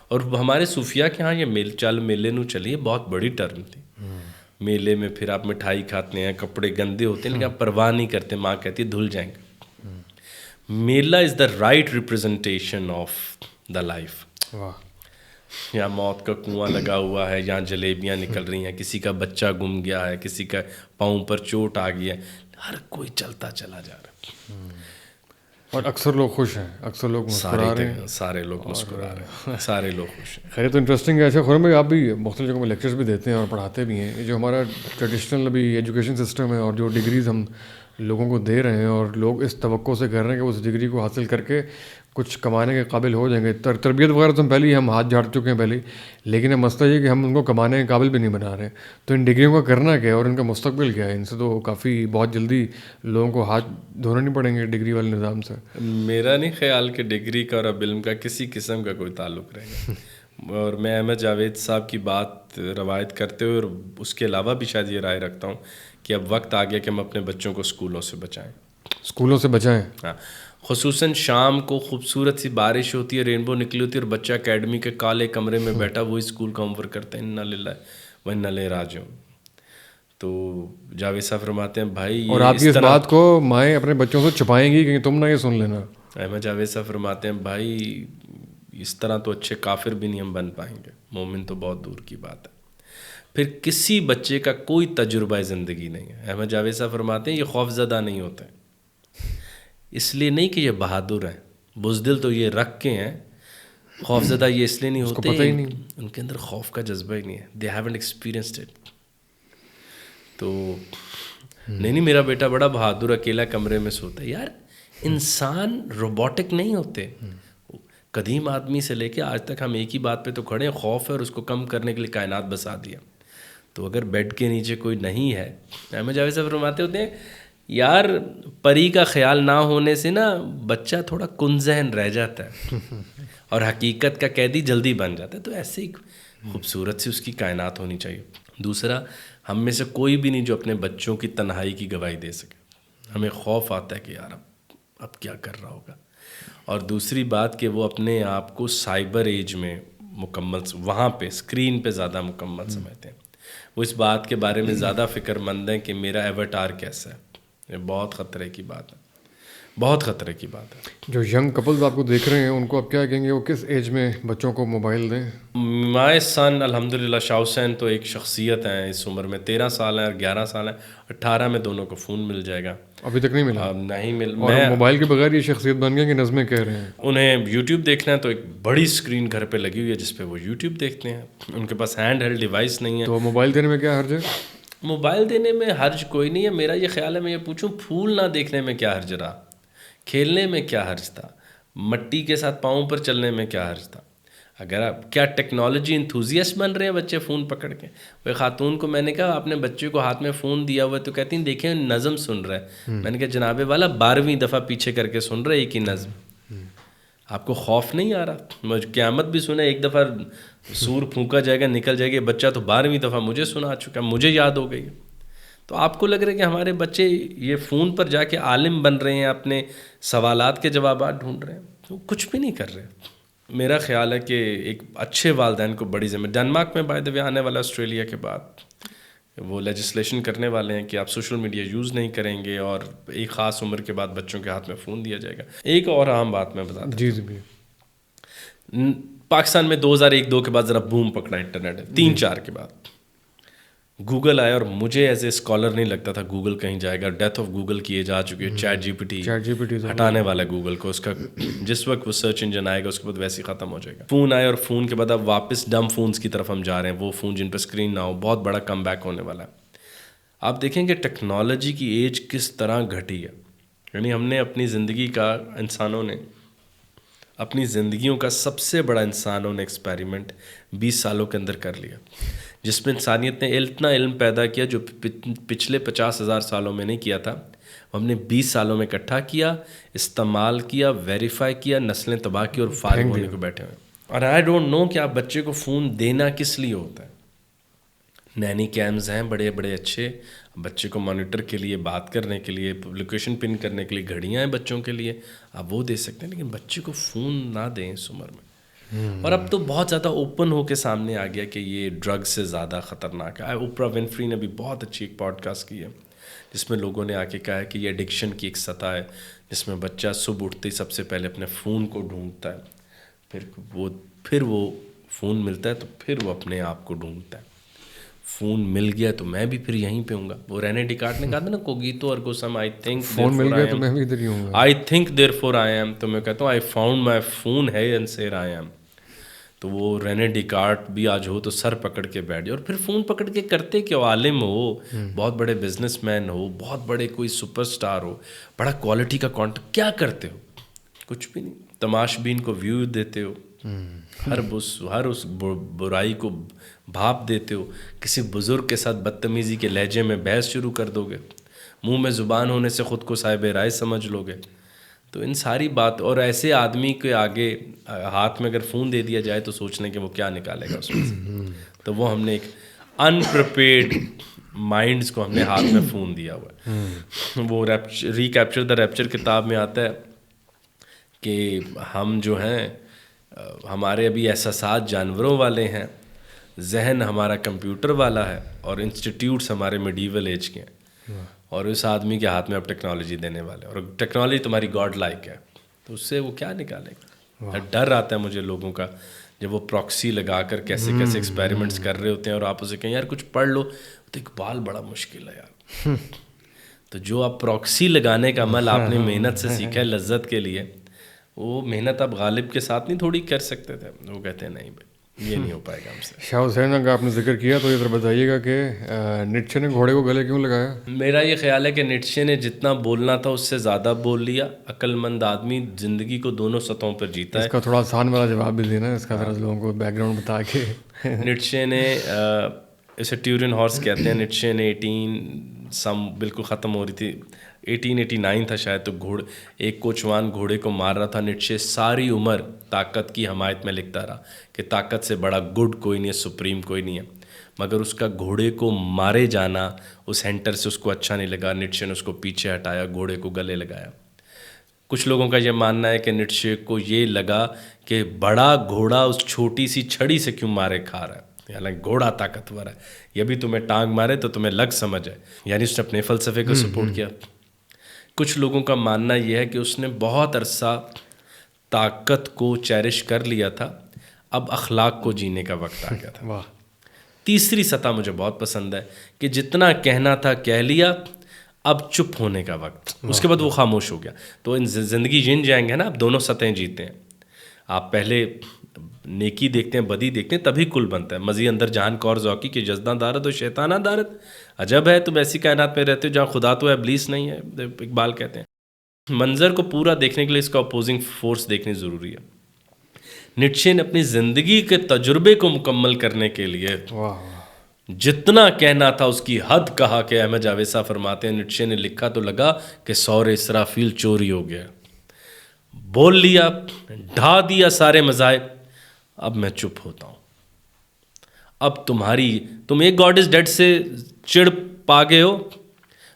اور ہمارے صوفیہ کے ہاں یہ میلے نو چلیے بہت بڑی ٹرم تھی. میلے میں پھر آپ مٹھائی کھاتے ہیں, کپڑے گندے ہوتے ہیں لیکن آپ پرواہ نہیں کرتے, ماں کہتی ہے دھل جائیں گے. Mela is the right representation of the life. یہاں موت کا کنواں لگا ہوا ہے, یہاں جلیبیاں نکل رہی ہیں, کسی کا بچہ گم گیا ہے, کسی کا پاؤں پر چوٹ آ گئی ہے, ہر کوئی چلتا چلا جا رہا ہے. اور اکثر لوگ خوش ہیں, اکثر لوگ مسکرا رہے ہیں, سارے لوگ مسکرا رہے ہیں, سارے لوگ خوش ہیں. خیر تو انٹرسٹنگ ہے. اچھا خرم بھائی, آپ بھی مختلف جگہوں میں لیکچرز بھی دیتے ہیں اور پڑھاتے بھی ہیں. یہ جو ہمارا ٹریڈیشنل ابھی ایجوکیشن سسٹم ہے اور جو ڈگریز ہم لوگوں کو دے رہے ہیں اور لوگ اس توقع سے کر رہے ہیں کہ اس ڈگری کو حاصل کر کے کچھ کمانے کے قابل ہو جائیں گے. تربیت وغیرہ تو ہم پہلے ہی ہم ہاتھ جھاڑ چکے ہیں پہلے, لیکن مسئلہ یہ کہ ہم ان کو کمانے کے قابل بھی نہیں بنا رہے. تو ان ڈگریوں کا کرنا کیا ہے اور ان کا مستقبل کیا ہے؟ ان سے تو کافی بہت جلدی لوگوں کو ہاتھ دھونے نہیں پڑیں گے ڈگری والے نظام سے. میرا نہیں خیال کہ ڈگری کا اور علم کا کسی قسم کا کوئی تعلق رہے گا. اور میں احمد جاوید صاحب کی بات روایت کرتے ہوئے اور اس کے علاوہ بھی شاید یہ رائے رکھتا ہوں کہ اب وقت آ گیا کہ ہم اپنے بچوں کو اسکولوں سے بچائیں. اسکولوں سے بچائیں. ہاں, خصوصاً شام کو خوبصورت سی بارش ہوتی ہے, رینبو نکلی ہوتی ہے, اور بچہ اکیڈمی کے کالے کمرے میں بیٹھا وہی اسکول کا ہوم ورک کرتے ہیں. انا للہ و انا الیہ راجعون. تو جاوید صاحب فرماتے ہیں بھائی, اور آپ اس بات کو مائیں اپنے بچوں سے چھپائیں گی کہ تم نہ یہ سن لینا. احمد جاوید صاحب فرماتے ہیں بھائی اس طرح تو اچھے کافر بھی نہیں ہم بن پائیں گے, مومن تو بہت دور کی بات ہے. پھر کسی بچے کا کوئی تجربہ زندگی نہیں ہے. احمد جاوید صاحب فرماتے ہیں یہ خوف زدہ نہیں ہوتے, اس لیے نہیں کہ یہ بہادر ہیں, بزدل تو یہ رکھ کے ہیں, خوف زدہ یہ اس لیے نہیں ہوتے, پتہ ہی نہیں, ان کے اندر خوف کا جذبہ ہی نہیں ہے. They haven't experienced it. تو نہیں میرا بیٹا بڑا بہادر, اکیلا کمرے میں سوتا ہے. یار انسان روبوٹک نہیں ہوتے. قدیم آدمی سے لے کے آج تک ہم ایک ہی بات پہ تو کھڑے ہیں, خوف ہے اور اس کو کم کرنے کے لیے کائنات بسا دیا. تو اگر بیڈ کے نیچے کوئی نہیں ہے, احمد جاوید صاحب فرماتے ہوتے ہیں یار پری کا خیال نہ ہونے سے نا بچہ تھوڑا کن ذہن رہ جاتا ہے اور حقیقت کا قیدی جلدی بن جاتا ہے. تو ایسے ہی خوبصورت سی اس کی کائنات ہونی چاہیے. دوسرا, ہم میں سے کوئی بھی نہیں جو اپنے بچوں کی تنہائی کی گواہی دے سکے. ہمیں خوف آتا ہے کہ یار اب کیا کر رہا ہوگا. اور دوسری بات کہ وہ اپنے آپ کو سائبر ایج میں مکمل, وہاں پہ اسکرین پہ زیادہ مکمل سمجھتے ہیں. وہ اس بات کے بارے میں زیادہ فکر مند ہیں کہ میرا ایواتار کیسا ہے. یہ بہت خطرے کی بات ہے, بہت خطرے کی بات ہے. جو ینگ کپلز آپ کو دیکھ رہے ہیں ان کو آپ کیا کہیں گے, وہ کس ایج میں بچوں کو موبائل دیں؟ مائے سن الحمدللہ شاہ حسین تو ایک شخصیت ہیں اس عمر میں, 13 سال ہیں اور 11 سال ہیں, 18 میں دونوں کو فون مل جائے گا. ابھی تک نہیں ملا؟ نہیں مل. اور موبائل کے بغیر یہ شخصیت بن گئی کہ نظمیں کہہ رہے ہیں. انہیں یوٹیوب دیکھنا ہے تو ایک بڑی اسکرین گھر پہ لگی ہوئی ہے جس پہ وہ یوٹیوب دیکھتے ہیں. ان کے پاس ہینڈ ہیلڈ ڈیوائس نہیں ہے. تو موبائل دینے میں کیا حرج ہے؟ موبائل دینے میں حرج کوئی نہیں ہے. میرا یہ خیال ہے, میں یہ پوچھوں پھول نہ دیکھنے میں کیا حرج رہا, کھیلنے میں کیا حرج تھا, مٹی کے ساتھ پاؤں پر چلنے میں کیا حرج تھا. اگر آپ کیا ٹیکنالوجی انتھوزیسٹ بن رہے ہیں بچے فون پکڑ کے. وہ خاتون کو میں نے کہا آپ نے بچے کو ہاتھ میں فون دیا ہوا ہے تو کہتی ہیں دیکھیں نظم سن رہا ہے. میں نے کہا جناب والا 12ویں دفعہ پیچھے کر کے سن رہا ہے ایک ہی نظم. آپ کو خوف نہیں آ رہا؟ مجھے قیامت بھی سنا ایک دفعہ سور پھونکا جائے گا نکل جائے گا، بچہ تو 12ویں دفعہ مجھے سنا چکا، مجھے یاد ہو گئی. تو آپ کو لگ رہا ہے کہ ہمارے بچے یہ فون پر جا کے عالم بن رہے ہیں، اپنے سوالات کے جوابات ڈھونڈ رہے ہیں، تو کچھ بھی نہیں کر رہے. میرا خیال ہے کہ ایک اچھے والدین کو بڑی ذمہ، ڈنمارک میں بائی دا وے آنے والا آسٹریلیا کے بعد وہ لیجسلیشن کرنے والے ہیں کہ آپ سوشل میڈیا یوز نہیں کریں گے، اور ایک خاص عمر کے بعد بچوں کے ہاتھ میں فون دیا جائے گا. ایک اور عام بات میں بتا دوں، جی جی پاکستان میں 2001-2 کے بعد ذرا بوم پکڑا انٹرنیٹ، 3-4 کے بعد گوگل آیا، اور مجھے ایز اے اسکالر نہیں لگتا تھا گوگل کہیں جائے گا. ڈیتھ آف گوگل کیے جا چکی ہے، چیٹ جی پی ٹی ہٹانے والا گوگل کو، اس کا جس وقت وہ سرچ انجن آئے گا اس کے بعد ویسے ہی ختم ہو جائے گا. فون آئے، اور فون کے بعد اب واپس ڈم فونز کی طرف ہم جا رہے ہیں، وہ فون جن پہ اسکرین نہ ہو، بہت بڑا کم بیک ہونے والا ہے. آپ دیکھیں کہ ٹیکنالوجی کی ایج کس طرح گھٹی ہے. یعنی ہم نے اپنی زندگی کا، انسانوں نے اپنی زندگیوں کا سب سے بڑا انسانوں نے ایکسپیریمنٹ 20 سالوں کے اندر کر لیا، جس میں انسانیت نے اتنا علم پیدا کیا جو پچھلے 50,000 سالوں میں نہیں کیا تھا. ہم نے 20 سالوں میں اکٹھا کیا، استعمال کیا، ویریفائی کیا، نسلیں تباہ کی، اور فارغ ہونے کو بیٹھے ہوئے. اور آئی ڈونٹ نو کہ آپ بچے کو فون دینا کس لیے ہوتا ہے. نینی کیمز ہیں بڑے بڑے اچھے، بچے کو مانیٹر کے لیے، بات کرنے کے لیے، لوکیشن پن کرنے کے لیے گھڑیاں ہیں بچوں کے لیے، آپ وہ دے سکتے ہیں، لیکن بچے کو فون نہ دیں اس عمر میں. اور اب تو بہت زیادہ اوپن ہو کے سامنے آ گیا کہ یہ ڈرگ سے زیادہ خطرناک ہے. اوپرا ونفری نے بھی بہت اچھی ایک پوڈ کاسٹ کی ہے جس میں لوگوں نے آ کے کہا ہے کہ یہ ایڈکشن کی ایک سطح ہے جس میں بچہ صبح اٹھتے ہی سب سے پہلے اپنے فون کو ڈھونڈتا ہے، پھر وہ فون ملتا ہے تو پھر وہ اپنے آپ کو ڈھونڈتا ہے. فون مل گیا تو میں بھی پھر یہیں پہ ہوں گا. وہ رینے ڈیکارٹ نے کہا تھا نا، کوگیتو ارگو سم، آئی تھنک فون مل گیا تو میں بھی ادھر ہی ہوں گا، I think therefore I am. تو میں کہتا ہوں آئی فاؤنڈ مائی فون ہے اینڈ سیر آئی ایم. تو وہ رینے ڈیکارٹ بھی آج ہو تو سر پکڑ کے بیٹھ جائے. اور پھر فون پکڑ کے کرتے کہ عالم ہو، بہت بڑے بزنس مین ہو، بہت بڑے کوئی سپر سٹار ہو، بڑا کوالٹی کا کانٹینٹ، کیا کرتے ہو؟ کچھ بھی نہیں. تماش بین کو ویو دیتے ہو، ہر اس برائی کو بھاپ دیتے ہو، کسی بزرگ کے ساتھ بدتمیزی کے لہجے میں بحث شروع کر دو گے، منہ میں زبان ہونے سے خود کو صاحب رائے سمجھ لو گے. تو ان ساری بات، اور ایسے آدمی کے آگے ہاتھ میں اگر فون دے دیا جائے تو سوچ لیں کہ وہ کیا نکالے گا اس میں سے. تو وہ ہم نے ایک انپریپیئرڈ مائنڈس کو ہم نے ہاتھ میں فون دیا ہوا ہے. وہ ریکیپچر دا ریپچر کتاب میں آتا ہے کہ ہم جو ہیں، ہمارے ابھی احساسات جانوروں والے ہیں، ذہن ہمارا کمپیوٹر والا ہے، اور انسٹیٹیوٹس ہمارے میڈیول ایج کے ہیں. اور اس آدمی کے ہاتھ میں اب ٹیکنالوجی دینے والے، اور ٹیکنالوجی تمہاری گاڈ لائک ہے، تو اس سے وہ کیا نکالے گا. ڈر آتا ہے مجھے لوگوں کا جب وہ پراکسی لگا کر کیسے کیسے ایکسپیریمنٹس کر رہے ہوتے ہیں، اور آپ اسے کہیں یار کچھ پڑھ لو، تو اقبال بڑا مشکل ہے یار. تو جو آپ پراکسی لگانے کا عمل آپ نے محنت سے سیکھا ہے لذت کے لیے، وہ محنت آپ غالب کے ساتھ نہیں تھوڑی کر سکتے تھے. وہ کہتے ہیں نہیں بھائی یہ نہیں ہو پائے گا ہم سے. شاہ حسین اگر آپ نے ذکر کیا تو یہ ذرا بتائیے گا کہ نیٹشے نے گھوڑے کو گلے کیوں لگایا؟ میرا یہ خیال ہے کہ نیٹشے نے جتنا بولنا تھا اس سے زیادہ بول لیا. عقل مند آدمی زندگی کو دونوں سطحوں پر جیتا ہے. اس کا تھوڑا آسان والا جواب بھی دینا، اس کا ذرا لوگوں کو بیک گراؤنڈ بتا کے. نیٹشے نے اسے ٹیورین ہارس کہتے ہیں. نیٹشے نے 18 بالکل ختم ہو رہی تھی، 1889 تھا شاید، تو ایک کوچوان گھوڑے کو مار رہا تھا. نیٹشے ساری عمر طاقت کی حمایت میں لکھتا رہا کہ طاقت سے بڑا گڈ کوئی نہیں ہے، سپریم کوئی نہیں ہے. مگر اس کا گھوڑے کو مارے جانا اس ہینٹر سے اس کو اچھا نہیں لگا. نیٹشے نے اس کو پیچھے ہٹایا، گھوڑے کو گلے لگایا. کچھ لوگوں کا یہ ماننا ہے کہ نیٹشے کو یہ لگا کہ بڑا گھوڑا اس چھوٹی سی چھڑی سے کیوں مارے کھا رہا ہے، حالانکہ گھوڑا طاقتور ہے، یہ بھی تمہیں ٹانگ مارے تو تمہیں لگ سمجھ ہے. یعنی اس نے اپنے فلسفے کو سپورٹ کیا. کچھ لوگوں کا ماننا یہ ہے کہ اس نے بہت عرصہ طاقت کو چیرش کر لیا تھا، اب اخلاق کو جینے کا وقت آ گیا تھا. تیسری سطح مجھے بہت پسند ہے کہ جتنا کہنا تھا کہہ لیا، اب چپ ہونے کا وقت. اس کے بعد وہ خاموش ہو گیا. تو ان زندگی جن جائیں گے نا، اب دونوں سطحیں جیتے ہیں. آپ پہلے نیکی دیکھتے ہیں، بدی دیکھتے ہیں، تبھی کل بنتا ہے. مزید اندر جہان کور ذوقی کہ جزداں دارت و شیطانہ دارت. عجب ہے تم ایسی کائنات میں رہتے ہو جہاں خدا تو ہے ابلیس نہیں ہے، اقبال کہتے ہیں. منظر کو پورا دیکھنے کے لیے اس کا اپوزنگ فورس دیکھنی ضروری ہے. نیٹشے نے اپنی زندگی کے تجربے کو مکمل کرنے کے لیے جتنا کہنا تھا اس کی حد کہا. کہ احمد جاوید صاحب فرماتے ہیں نیٹشے نے لکھا تو لگا کہ سور اسرافیل چوری ہو گیا. بول لیا, ڈھا دیا سارے مذاہب, اب میں چپ ہوتا ہوں. اب تم ایک گاڈ از ڈیڈ سے چڑ پا گئے ہو,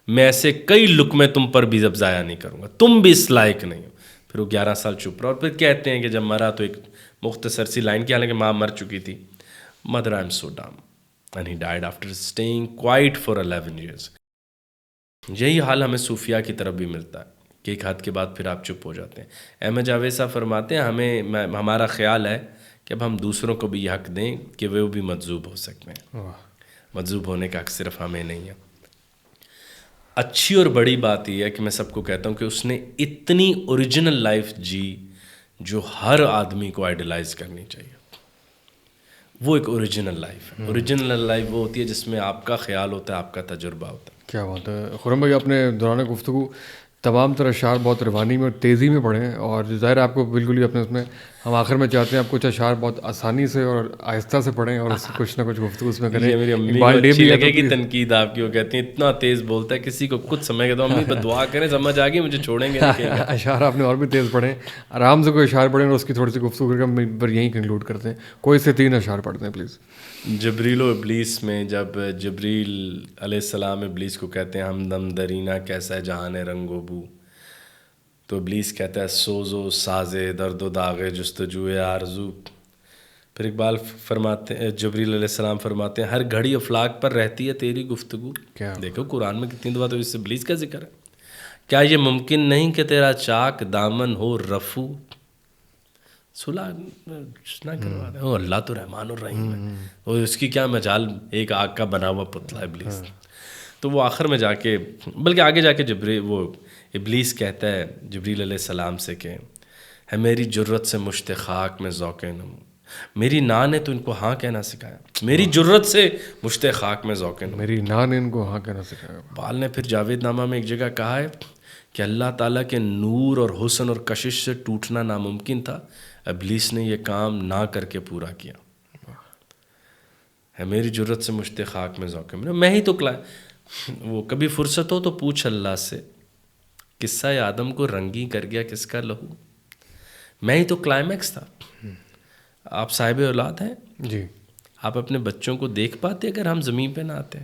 میں ایسے کئی لقمے تم پر بھی اب ضائع نہیں کروں گا, تم بھی اس لائق نہیں ہو. پھر وہ 11 سال چپ رہا, اور پھر کہتے ہیں کہ جب مرا تو ایک مختصر سی لائن کی, حالانکہ ماں مر چکی تھی, mother I am so dumb, and he died after staying quiet for 11 years. یہی حال ہمیں صوفیاء کی طرف بھی ملتا ہے کہ ایک حد کے بعد پھر آپ چپ ہو جاتے ہیں. احمد جاوید صاحب فرماتے ہیں ہمارا خیال ہے کہ اب ہم دوسروں کو بھی حق دیں کہ وہ بھی مجذوب ہو سکتے ہیں. مجذوب ہونے کا حق صرف ہمیں نہیں ہے. اچھی اور بڑی بات یہ ہے کہ میں سب کو کہتا ہوں کہ اس نے اتنی اوریجنل لائف جی جو ہر آدمی کو آئیڈیلائز کرنی چاہیے. وہ ایک اوریجنل لائف ہے. اوریجنل لائف وہ ہوتی ہے جس میں آپ کا خیال ہوتا ہے, آپ کا تجربہ ہوتا ہے. کیا بات ہے خرم بھائی, آپ نے دوران گفتگو تمام طرح اشعار بہت روانی میں اور تیزی میں پڑھے ہیں, اور ظاہر آپ کو بالکل ہی اپنے اس میں ہم آخر میں چاہتے ہیں آپ کچھ اشعار بہت آسانی سے اور آہستہ سے پڑھیں اور کچھ نہ کچھ گفتگو اس میں کریں. میری امی کو اچھی لگے گی تنقید آپ کی, وہ کہتی ہیں اتنا تیز بولتا ہے کسی کو کچھ سمجھ گیا تو امی پہ دعا کریں, سمجھ آ گئی مجھے چھوڑیں گے. اشعار آپ نے اور بھی تیز پڑھیں, آرام سے کوئی اشعار پڑھیں اور اس کی تھوڑی سی گفتگو کر کے ہم پر یہیں کنکلوڈ کرتے ہیں. کوئی سے 3 اشعار پڑھتے ہیں پلیز. جبریل و ابلیس میں جب جبریل علیہ السلام ابلیس کو کہتے ہیں ہمدم درینہ کیسا ہے جہان رنگ و بو, تو ابلیس کہتا ہے سوز و ساز درد و داغ جستجوئے آرزو. پھر اقبال فرماتے ہیں, جبریل علیہ السلام فرماتے ہیں ہر گھڑی افلاک پر رہتی ہے تیری گفتگو. دیکھو قرآن میں کتنی دفعہ تو اس سے ابلیس کا ذکر ہے. کیا یہ ممکن نہیں کہ تیرا چاک دامن ہو رفو, صلح نہ کروا دے. اللہ تو رحمان الرحیم ہے, اور اس کی کیا مجال, ایک آگ کا بنا ہوا پتلا ابلیس. تو وہ آخر میں جا کے, بلکہ آگے جا کے وہ ابلیس کہتا ہے جبریل علیہ السلام سے کہ ہے میری جرت سے مشت خاک میں ذوق نمو. میری ناں نے تو ان کو ہاں کہنا سکھایا, میری جرت سے مشت خاک میں ذوق نمو. میری ناں نے ان کو ہاں کہنا سکھایا. بال نے پھر جاوید نامہ میں ایک جگہ کہا ہے کہ اللہ تعالیٰ کے نور اور حسن اور کشش سے ٹوٹنا ناممکن تھا, ابلیس نے یہ کام نہ کر کے پورا کیا. ہے میری جرت سے مشت خاک میں ذوق نمو. میں ہی تو وہ کبھی فرصت ہو تو پوچھ اللہ سے, قصہ آدم کو رنگی کر گیا کس کا لہو. میں ہی تو کلائمیکس تھا. آپ صاحب اولاد ہیں جی, آپ اپنے بچوں کو دیکھ پاتے اگر ہم زمین پہ نہ آتے؟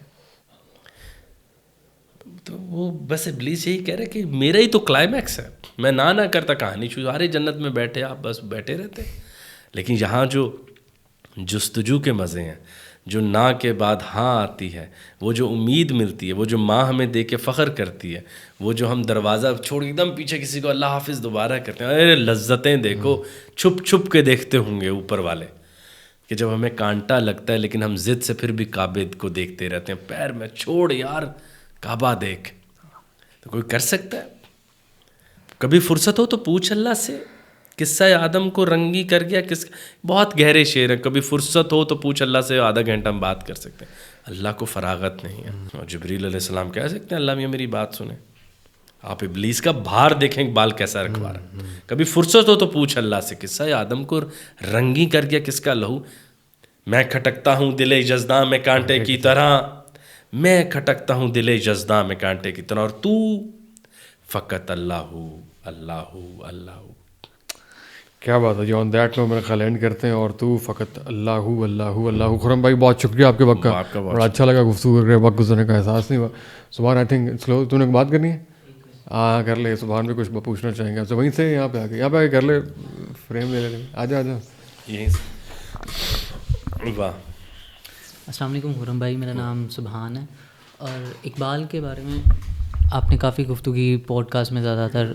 تو وہ بس ابلیس یہی کہہ رہے کہ میرا ہی تو کلائمیکس ہے, میں نہ کرتا کہانی سارے جنت میں بیٹھے آپ بس بیٹھے رہتے. لیکن یہاں جو جستجو کے مزے ہیں, جو نا کے بعد ہاں آتی ہے, وہ جو امید ملتی ہے, وہ جو ماں ہمیں دے کے فخر کرتی ہے, وہ جو ہم دروازہ چھوڑ ایک دم پیچھے کسی کو اللہ حافظ دوبارہ کرتے ہیں, ارے لذتیں دیکھو, چھپ چھپ کے دیکھتے ہوں گے اوپر والے کہ جب ہمیں کانٹا لگتا ہے لیکن ہم ضد سے پھر بھی کعبے کو دیکھتے رہتے ہیں, پیر میں چھوڑ یار کعبہ دیکھ. تو کوئی کر سکتا ہے؟ کبھی فرصت ہو تو پوچھ اللہ سے, قصہ آدم کو رنگی کر گیا کس. بہت گہرے شعر ہیں. کبھی فرصت ہو تو پوچھ اللہ سے, آدھا گھنٹہ ہم بات کر سکتے ہیں. اللہ کو فراغت نہیں ہے. اور جبریل علیہ السلام کہہ سکتے ہیں اللہ میاں میری بات سنیں. آپ ابلیس کا بھار دیکھیں بال کیسا رکھوا رہا. کبھی فرصت ہو تو پوچھ اللہ سے, قصہ آدم کو رنگی کر گیا کس کا لہو. میں کھٹکتا ہوں دل جزداں میں کانٹے کی طرح, میں کھٹکتا ہوں دل جزداں میں کانٹے کی طرح, اور تو فقط اللہ اللہ اللہ. کیا بات ہے جی. آن دیٹ نوٹ میرا خیال اینڈ کرتے ہیں, اور تو فقط اللہ اللہ اللہ. خرم بھائی بہت شکریہ آپ کے وقت کا, بڑا اچھا لگا گفتگو کر کے, وقت گزرنے کا احساس نہیں ہوا. سبحان آئی تھنک سلو تو نے بات کرنی ہے, ہاں کر لے. سبحان بھی کچھ پوچھنا چاہیں گے آپ سے, وہیں سے یہاں پہ آ کے کر لے, فریم لے لے. آ جا یہیں سے. واہ. السلام علیکم خرم بھائی, میرا نام سبحان ہے, اور اقبال کے بارے میں آپ نے کافی گفتگو کی پوڈ کاسٹ میں. زیادہ تر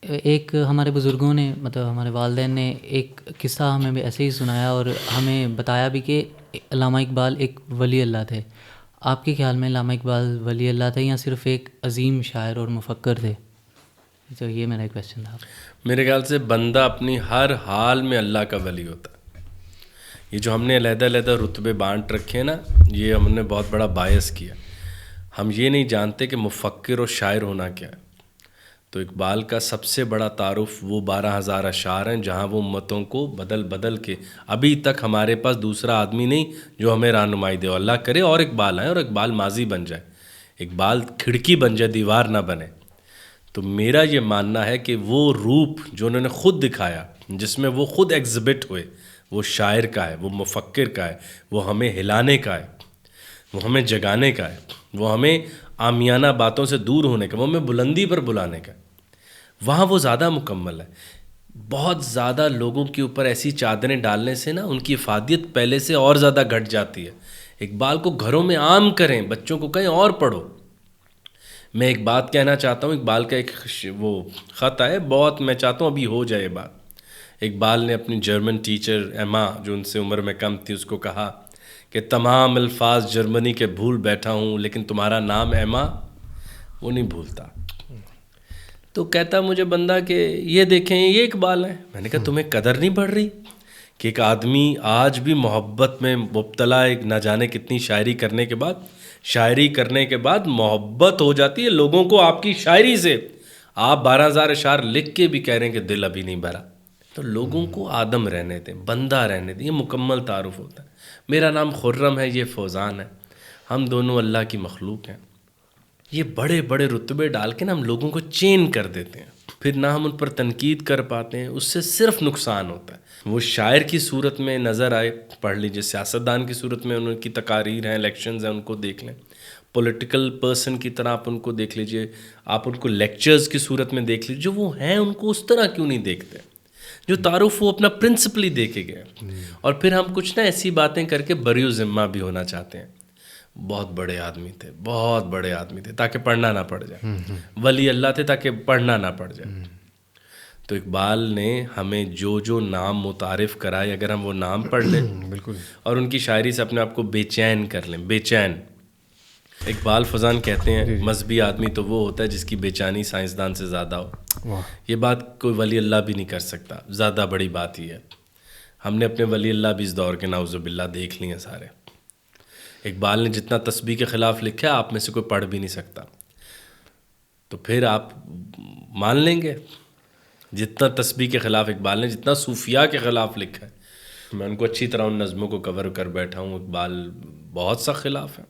ایک ہمارے بزرگوں نے, مطلب ہمارے والدین نے ایک قصہ ہمیں بھی ایسے ہی سنایا اور ہمیں بتایا بھی کہ علامہ اقبال ایک ولی اللہ تھے. آپ کے خیال میں علامہ اقبال ولی اللہ تھے یا صرف ایک عظیم شاعر اور مفکر تھے؟ تو یہ میرا ایک کویشچن تھا. میرے خیال سے بندہ اپنی ہر حال میں اللہ کا ولی ہوتا ہے. یہ جو ہم نے علیحدہ علیحدہ رتبے بانٹ رکھے ہیں نا, یہ ہم نے بہت بڑا باعث کیا. ہم یہ نہیں جانتے کہ مفکر اور شاعر ہونا کیا ہے. تو اقبال کا سب سے بڑا تعارف وہ 12,000 اشعار ہیں جہاں وہ امتوں کو بدل بدل کے, ابھی تک ہمارے پاس دوسرا آدمی نہیں جو ہمیں رہنمائی دے. اللہ کرے اور اقبال آئیں اور اقبال ماضی بن جائے, اقبال کھڑکی بن جائے, دیوار نہ بنے. تو میرا یہ ماننا ہے کہ وہ روپ جو انہوں نے خود دکھایا، جس میں وہ خود ایگزبٹ ہوئے، وہ شاعر کا ہے، وہ مفکر کا ہے، وہ ہمیں ہلانے کا ہے، وہ ہمیں جگانے کا ہے، وہ ہمیں عامیانہ باتوں سے دور ہونے کا، وہ ہمیں بلندی پر بلانے کا ہے، وہاں وہ زیادہ مکمل ہے۔ بہت زیادہ لوگوں کے اوپر ایسی چادریں ڈالنے سے نا ان کی افادیت پہلے سے اور زیادہ گھٹ جاتی ہے۔ اقبال کو گھروں میں عام کریں، بچوں کو کہیں اور پڑھو۔ میں ایک بات کہنا چاہتا ہوں، اقبال کا ایک وہ خط ہے، بہت میں چاہتا ہوں ابھی ہو جائے بات۔ اقبال نے اپنی جرمن ٹیچر ایما، جو ان سے عمر میں کم تھی، اس کو کہا کہ تمام الفاظ جرمنی کے بھول بیٹھا ہوں لیکن تمہارا نام ایما وہ نہیں بھولتا۔ تو کہتا مجھے بندہ کہ یہ دیکھیں یہ اقبال ہے۔ میں نے کہا تمہیں قدر نہیں پڑ رہی کہ ایک آدمی آج بھی محبت میں مبتلا، ایک نہ جانے کتنی شاعری کرنے کے بعد محبت ہو جاتی ہے لوگوں کو آپ کی شاعری سے۔ آپ 12,000 اشعار لکھ کے بھی کہہ رہے ہیں کہ دل ابھی نہیں بھرا۔ تو لوگوں کو آدم رہنے دیں، بندہ رہنے دیں، یہ مکمل تعارف ہوتا ہے۔ میرا نام خرم ہے، یہ فوزان ہے، ہم دونوں اللہ کی مخلوق ہیں۔ یہ بڑے بڑے رتبے ڈال کے نا ہم لوگوں کو چین کر دیتے ہیں، پھر نہ ہم ان پر تنقید کر پاتے ہیں، اس سے صرف نقصان ہوتا ہے۔ وہ شاعر کی صورت میں نظر آئے، پڑھ لیجیے، سیاستدان کی صورت میں ان کی تقاریر ہیں، الیکشنز ہیں، ان کو دیکھ لیں، پولیٹیکل پرسن کی طرح آپ ان کو دیکھ لیجیے، آپ ان کو لیکچرز کی صورت میں دیکھ لیجیے، جو وہ ہیں ان کو اس طرح کیوں نہیں دیکھتے؟ جو تعارف وہ اپنا پرنسپل ہی دے کے گئے، اور پھر ہم کچھ نا ایسی باتیں کر کے بری و ذمہ بھی ہونا چاہتے ہیں۔ بہت بڑے آدمی تھے، بہت بڑے آدمی تھے تاکہ پڑھنا نہ پڑ جائے، ولی اللہ تھے تاکہ پڑھنا نہ پڑ جائے۔ تو اقبال نے ہمیں جو جو نام متعارف کرائے، اگر ہم وہ نام پڑھ لیں بالکل، اور ان کی شاعری سے اپنے آپ کو بے چین کر لیں، بے چین۔ اقبال فضان کہتے ہیں مذہبی آدمی تو وہ ہوتا ہے جس کی بے چینی سائنسدان سے زیادہ ہو۔ یہ بات کوئی ولی اللہ بھی نہیں کر سکتا، زیادہ بڑی بات ہی ہے۔ ہم نے اپنے ولی اللہ بھی اس دور کے نعوذ باللہ دیکھ لیے سارے۔ اقبال نے جتنا تسبیح کے خلاف لکھا ہے آپ میں سے کوئی پڑھ بھی نہیں سکتا، تو پھر آپ مان لیں گے جتنا تسبیح کے خلاف اقبال نے، جتنا صوفیاء کے خلاف لکھا ہے۔ میں ان کو اچھی طرح ان نظموں کو کور کر بیٹھا ہوں، اقبال بہت سخت خلاف ہے۔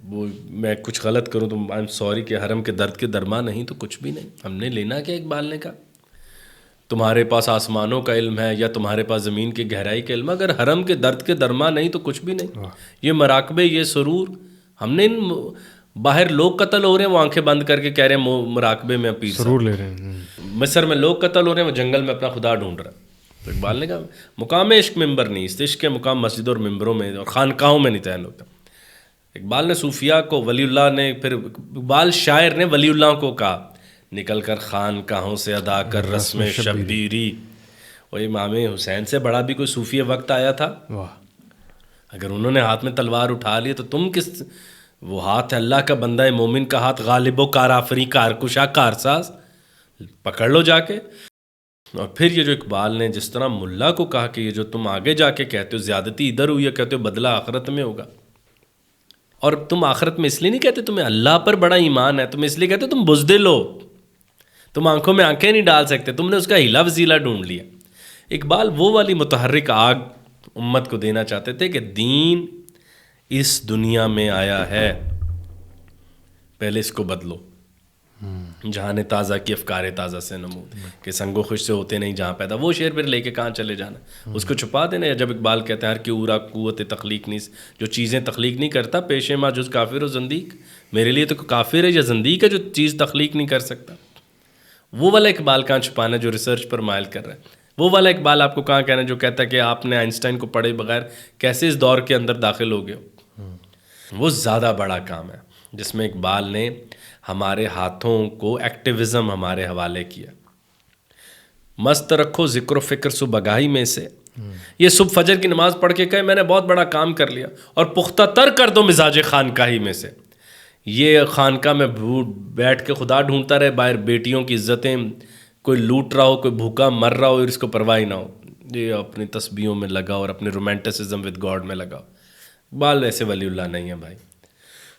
وہ میں کچھ غلط کروں تو آئی ایم سوری کہ حرم کے درد کے درما نہیں تو کچھ بھی نہیں۔ ہم نے لینا کیا اقبال نے کہا تمہارے پاس آسمانوں کا علم ہے یا تمہارے پاس زمین کی گہرائی کا علم، اگر حرم کے درد کے درما نہیں تو کچھ بھی نہیں۔ یہ مراقبے، یہ سرور، ہم نے باہر لوگ قتل ہو رہے ہیں وہ آنکھیں بند کر کے کہہ رہے ہیں مراقبے میں پیر سرور لے رہے ہیں۔ مصر میں لوگ قتل ہو رہے ہیں، وہ جنگل میں اپنا خدا ڈھونڈ رہا ہے۔ تو اقبال نے کہا مقام عشق ممبر نہیں، اس عشق کے مقام مسجدوں اور ممبروں میں اور خانقاہوں میں نہیں تعین ہوتا۔ اقبال نے صوفیاء کو، ولی اللہ نے، پھر اقبال شاعر نے ولی اللہ کو کہا نکل کر خانقاہوں سے ادا کر رسم شبیری۔ اور امام حسین سے بڑا بھی کوئی صوفی وقت آیا تھا؟ اگر انہوں نے ہاتھ میں تلوار اٹھا لی تو تم کس؟ وہ ہاتھ ہے اللہ کا بندہ مومن کا ہاتھ، غالب و کارآفری، کارکشا، کارساز، پکڑ لو جا کے۔ اور پھر یہ جو اقبال نے جس طرح ملا کو کہا کہ یہ جو تم آگے جا کے کہتے ہو زیادتی ادھر ہوئی ہے، کہتے ہو بدلہ آخرت میں ہوگا، اور تم آخرت میں اس لیے نہیں کہتے تمہیں اللہ پر بڑا ایمان ہے، تم اس لیے کہتے تم بزدل ہو، تم آنکھوں میں آنکھیں نہیں ڈال سکتے، تم نے اس کا ہیلا وسیلہ ڈھونڈ لیا۔ اقبال وہ والی متحرک آگ امت کو دینا چاہتے تھے کہ دین اس دنیا میں آیا ہے، پہلے اس کو بدلو۔ جہاں نے تازہ کی افکار تازہ سے نمود، کہ سنگ و خوش سے ہوتے نہیں جہاں پیدا، وہ شعر پھر لے کے کہاں چلے جانا، اس کو چھپا دینا۔ یا جب اقبال کہتے ہیں ہر کی اورا قوت تخلیق نہیں، جو چیزیں تخلیق نہیں کرتا پیش ما جز کافر و زندیق، میرے لیے تو کافر ہے یا زندیق ہے جو چیز تخلیق نہیں کر سکتا۔ وہ والا اقبال کہاں چھپانا جو ریسرچ پر مائل کر رہا ہے؟ وہ والا اقبال آپ کو کہاں کہنا جو کہتا ہے کہ آپ نے آئنسٹائن کو پڑھے بغیر کیسے اس دور کے اندر داخل ہو گئے ہو؟ وہ زیادہ بڑا کام ہے جس میں اقبال نے ہمارے ہاتھوں کو ایکٹیوزم ہمارے حوالے کیا۔ مست رکھو ذکر و فکر صبح گاہی میں سے، یہ صبح فجر کی نماز پڑھ کے کہے میں نے بہت بڑا کام کر لیا، اور پختہ تر کر دو مزاج خانقاہی میں سے، یہ خانقاہ میں بیٹھ کے خدا ڈھونڈتا رہے، باہر بیٹیوں کی عزتیں کوئی لوٹ رہا ہو، کوئی بھوکا مر رہا ہو اور اس کو پرواہ نہ ہو، یہ اپنی تسبیحوں میں لگا اور اپنے رومانٹسزم ود گاڈ میں لگا۔ اقبال ایسے ولی اللہ نہیں ہے بھائی،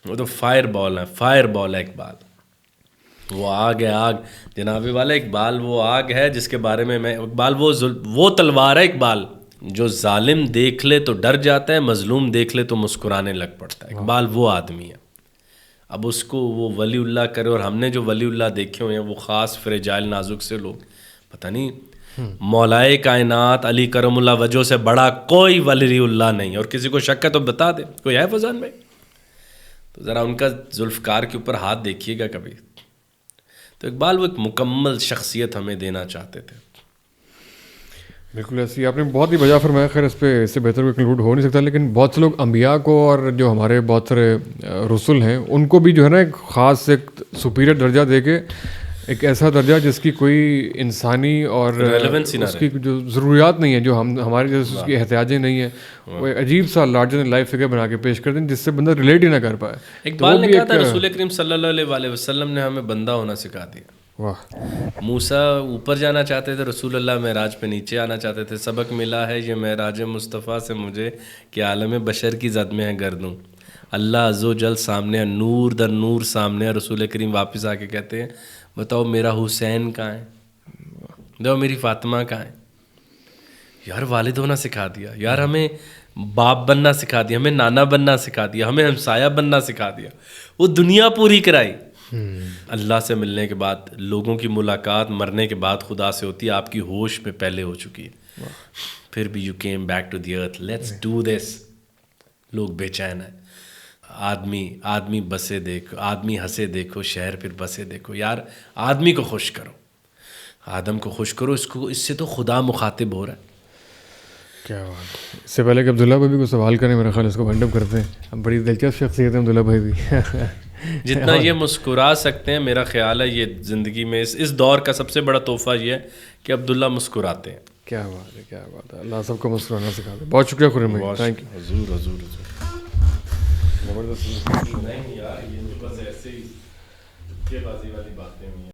وہ تو فائر بال ہے، فائر بال ہے اقبال، وہ آگ ہے، آگ جناب والا اقبال وہ آگ ہے جس کے بارے میں اقبال وہ تلوار ہے اقبال جو ظالم دیکھ لے تو ڈر جاتا ہے، مظلوم دیکھ لے تو مسکرانے لگ پڑتا ہے۔ اقبال وہ آدمی ہے، اب اس کو وہ ولی اللہ کرے. اور ہم نے جو ولی اللہ دیکھے ہوئے ہیں وہ خاص فریجائل نازک سے لوگ, پتہ نہیں مولائے کائنات علی کرم اللہ وجہ سے بڑا کوئی ولی اللہ نہیں. اور کسی کو شک ہے تو بتا دے, کوئی ہے فضان بھائی؟ تو ذرا ان کا ذوالفقار کے اوپر ہاتھ دیکھیے گا کبھی. تو اقبال وہ ایک مکمل شخصیت ہمیں دینا چاہتے تھے. بالکل ایسی آپ نے بہت ہی وجہ فرمایا. خیر اس پہ اس سے بہتر کوئی کنکلوڈ ہو نہیں سکتا, لیکن بہت سے لوگ انبیاء کو اور جو ہمارے بہت سارے رسول ہیں ان کو بھی جو ہے نا ایک خاص ایک سپیریئر درجہ دے کے, ایک ایسا درجہ جس کی کوئی انسانی اور اس کی جو ضروریات نہیں ہے, جو ہمارے جیسے اس کی احتیاجیں نہیں ہیں, وہ ایک عجیب سا لارجر لائف فگر بنا کے پیش کر دیں جس سے بندہ ریلیٹ ہی نہ کر پائے. اقبال نے کہا تھا رسول کریم صلی اللہ علیہ وسلم نے ہمیں بندہ ہونا سکھا دیا. موسیٰ اوپر جانا چاہتے تھے, رسول اللہ معراج پہ نیچے آنا چاہتے تھے. سبق ملا ہے یہ معراج مصطفیٰ سے مجھے کہ عالم بشر کی زد میں ہے گردوں. اللہ عز و جل سامنے ہے, نور در نور سامنے ہے. رسول کریم واپس آ کے کہتے ہیں بتاؤ میرا حسین کہاں ہے, بتاؤ میری فاطمہ کہاں ہے. یار والد ہونا سکھا دیا, یار ہمیں باپ بننا سکھا دیا, ہمیں نانا بننا سکھا دیا, ہمیں ہمسایہ بننا سکھا دیا. وہ دنیا پوری کرائی. اللہ سے ملنے کے بعد لوگوں کی ملاقات مرنے کے بعد خدا سے ہوتی ہے, آپ کی ہوش میں پہلے ہو چکی ہے. پھر بھی you came back to the earth, let's do this. لوگ بے چین ہیں. آدمی بسے دیکھو, آدمی ہنسے دیکھو, شہر پھر بسے دیکھو. یار آدمی کو خوش کرو, آدم کو خوش کرو. اس سے تو خدا مخاطب ہو رہا ہے. کیا بات ہے. اس سے پہلے کہ عبداللہ بھائی بھی کو سوال کریں, میرا خیال اس کو وائنڈ اپ کرتے ہیں. بڑی دلچسپ شخصیت ہے عبداللہ بھائی بھی. جتنا یہ مسکرا سکتے ہیں, میرا خیال ہے یہ زندگی میں اس دور کا سب سے بڑا تحفہ یہ ہے کہ عبداللہ مسکراتے ہیں. کیا بات ہے, کیا بات ہے. اللہ سب کو مسکرانا سکھا دے. بہت شکریہ خرم بھائی, تھینک یو. حضور حضور زبردست. نہیں یار یہ بس ایسے ہی بازی والی باتیں ہوئی ہیں.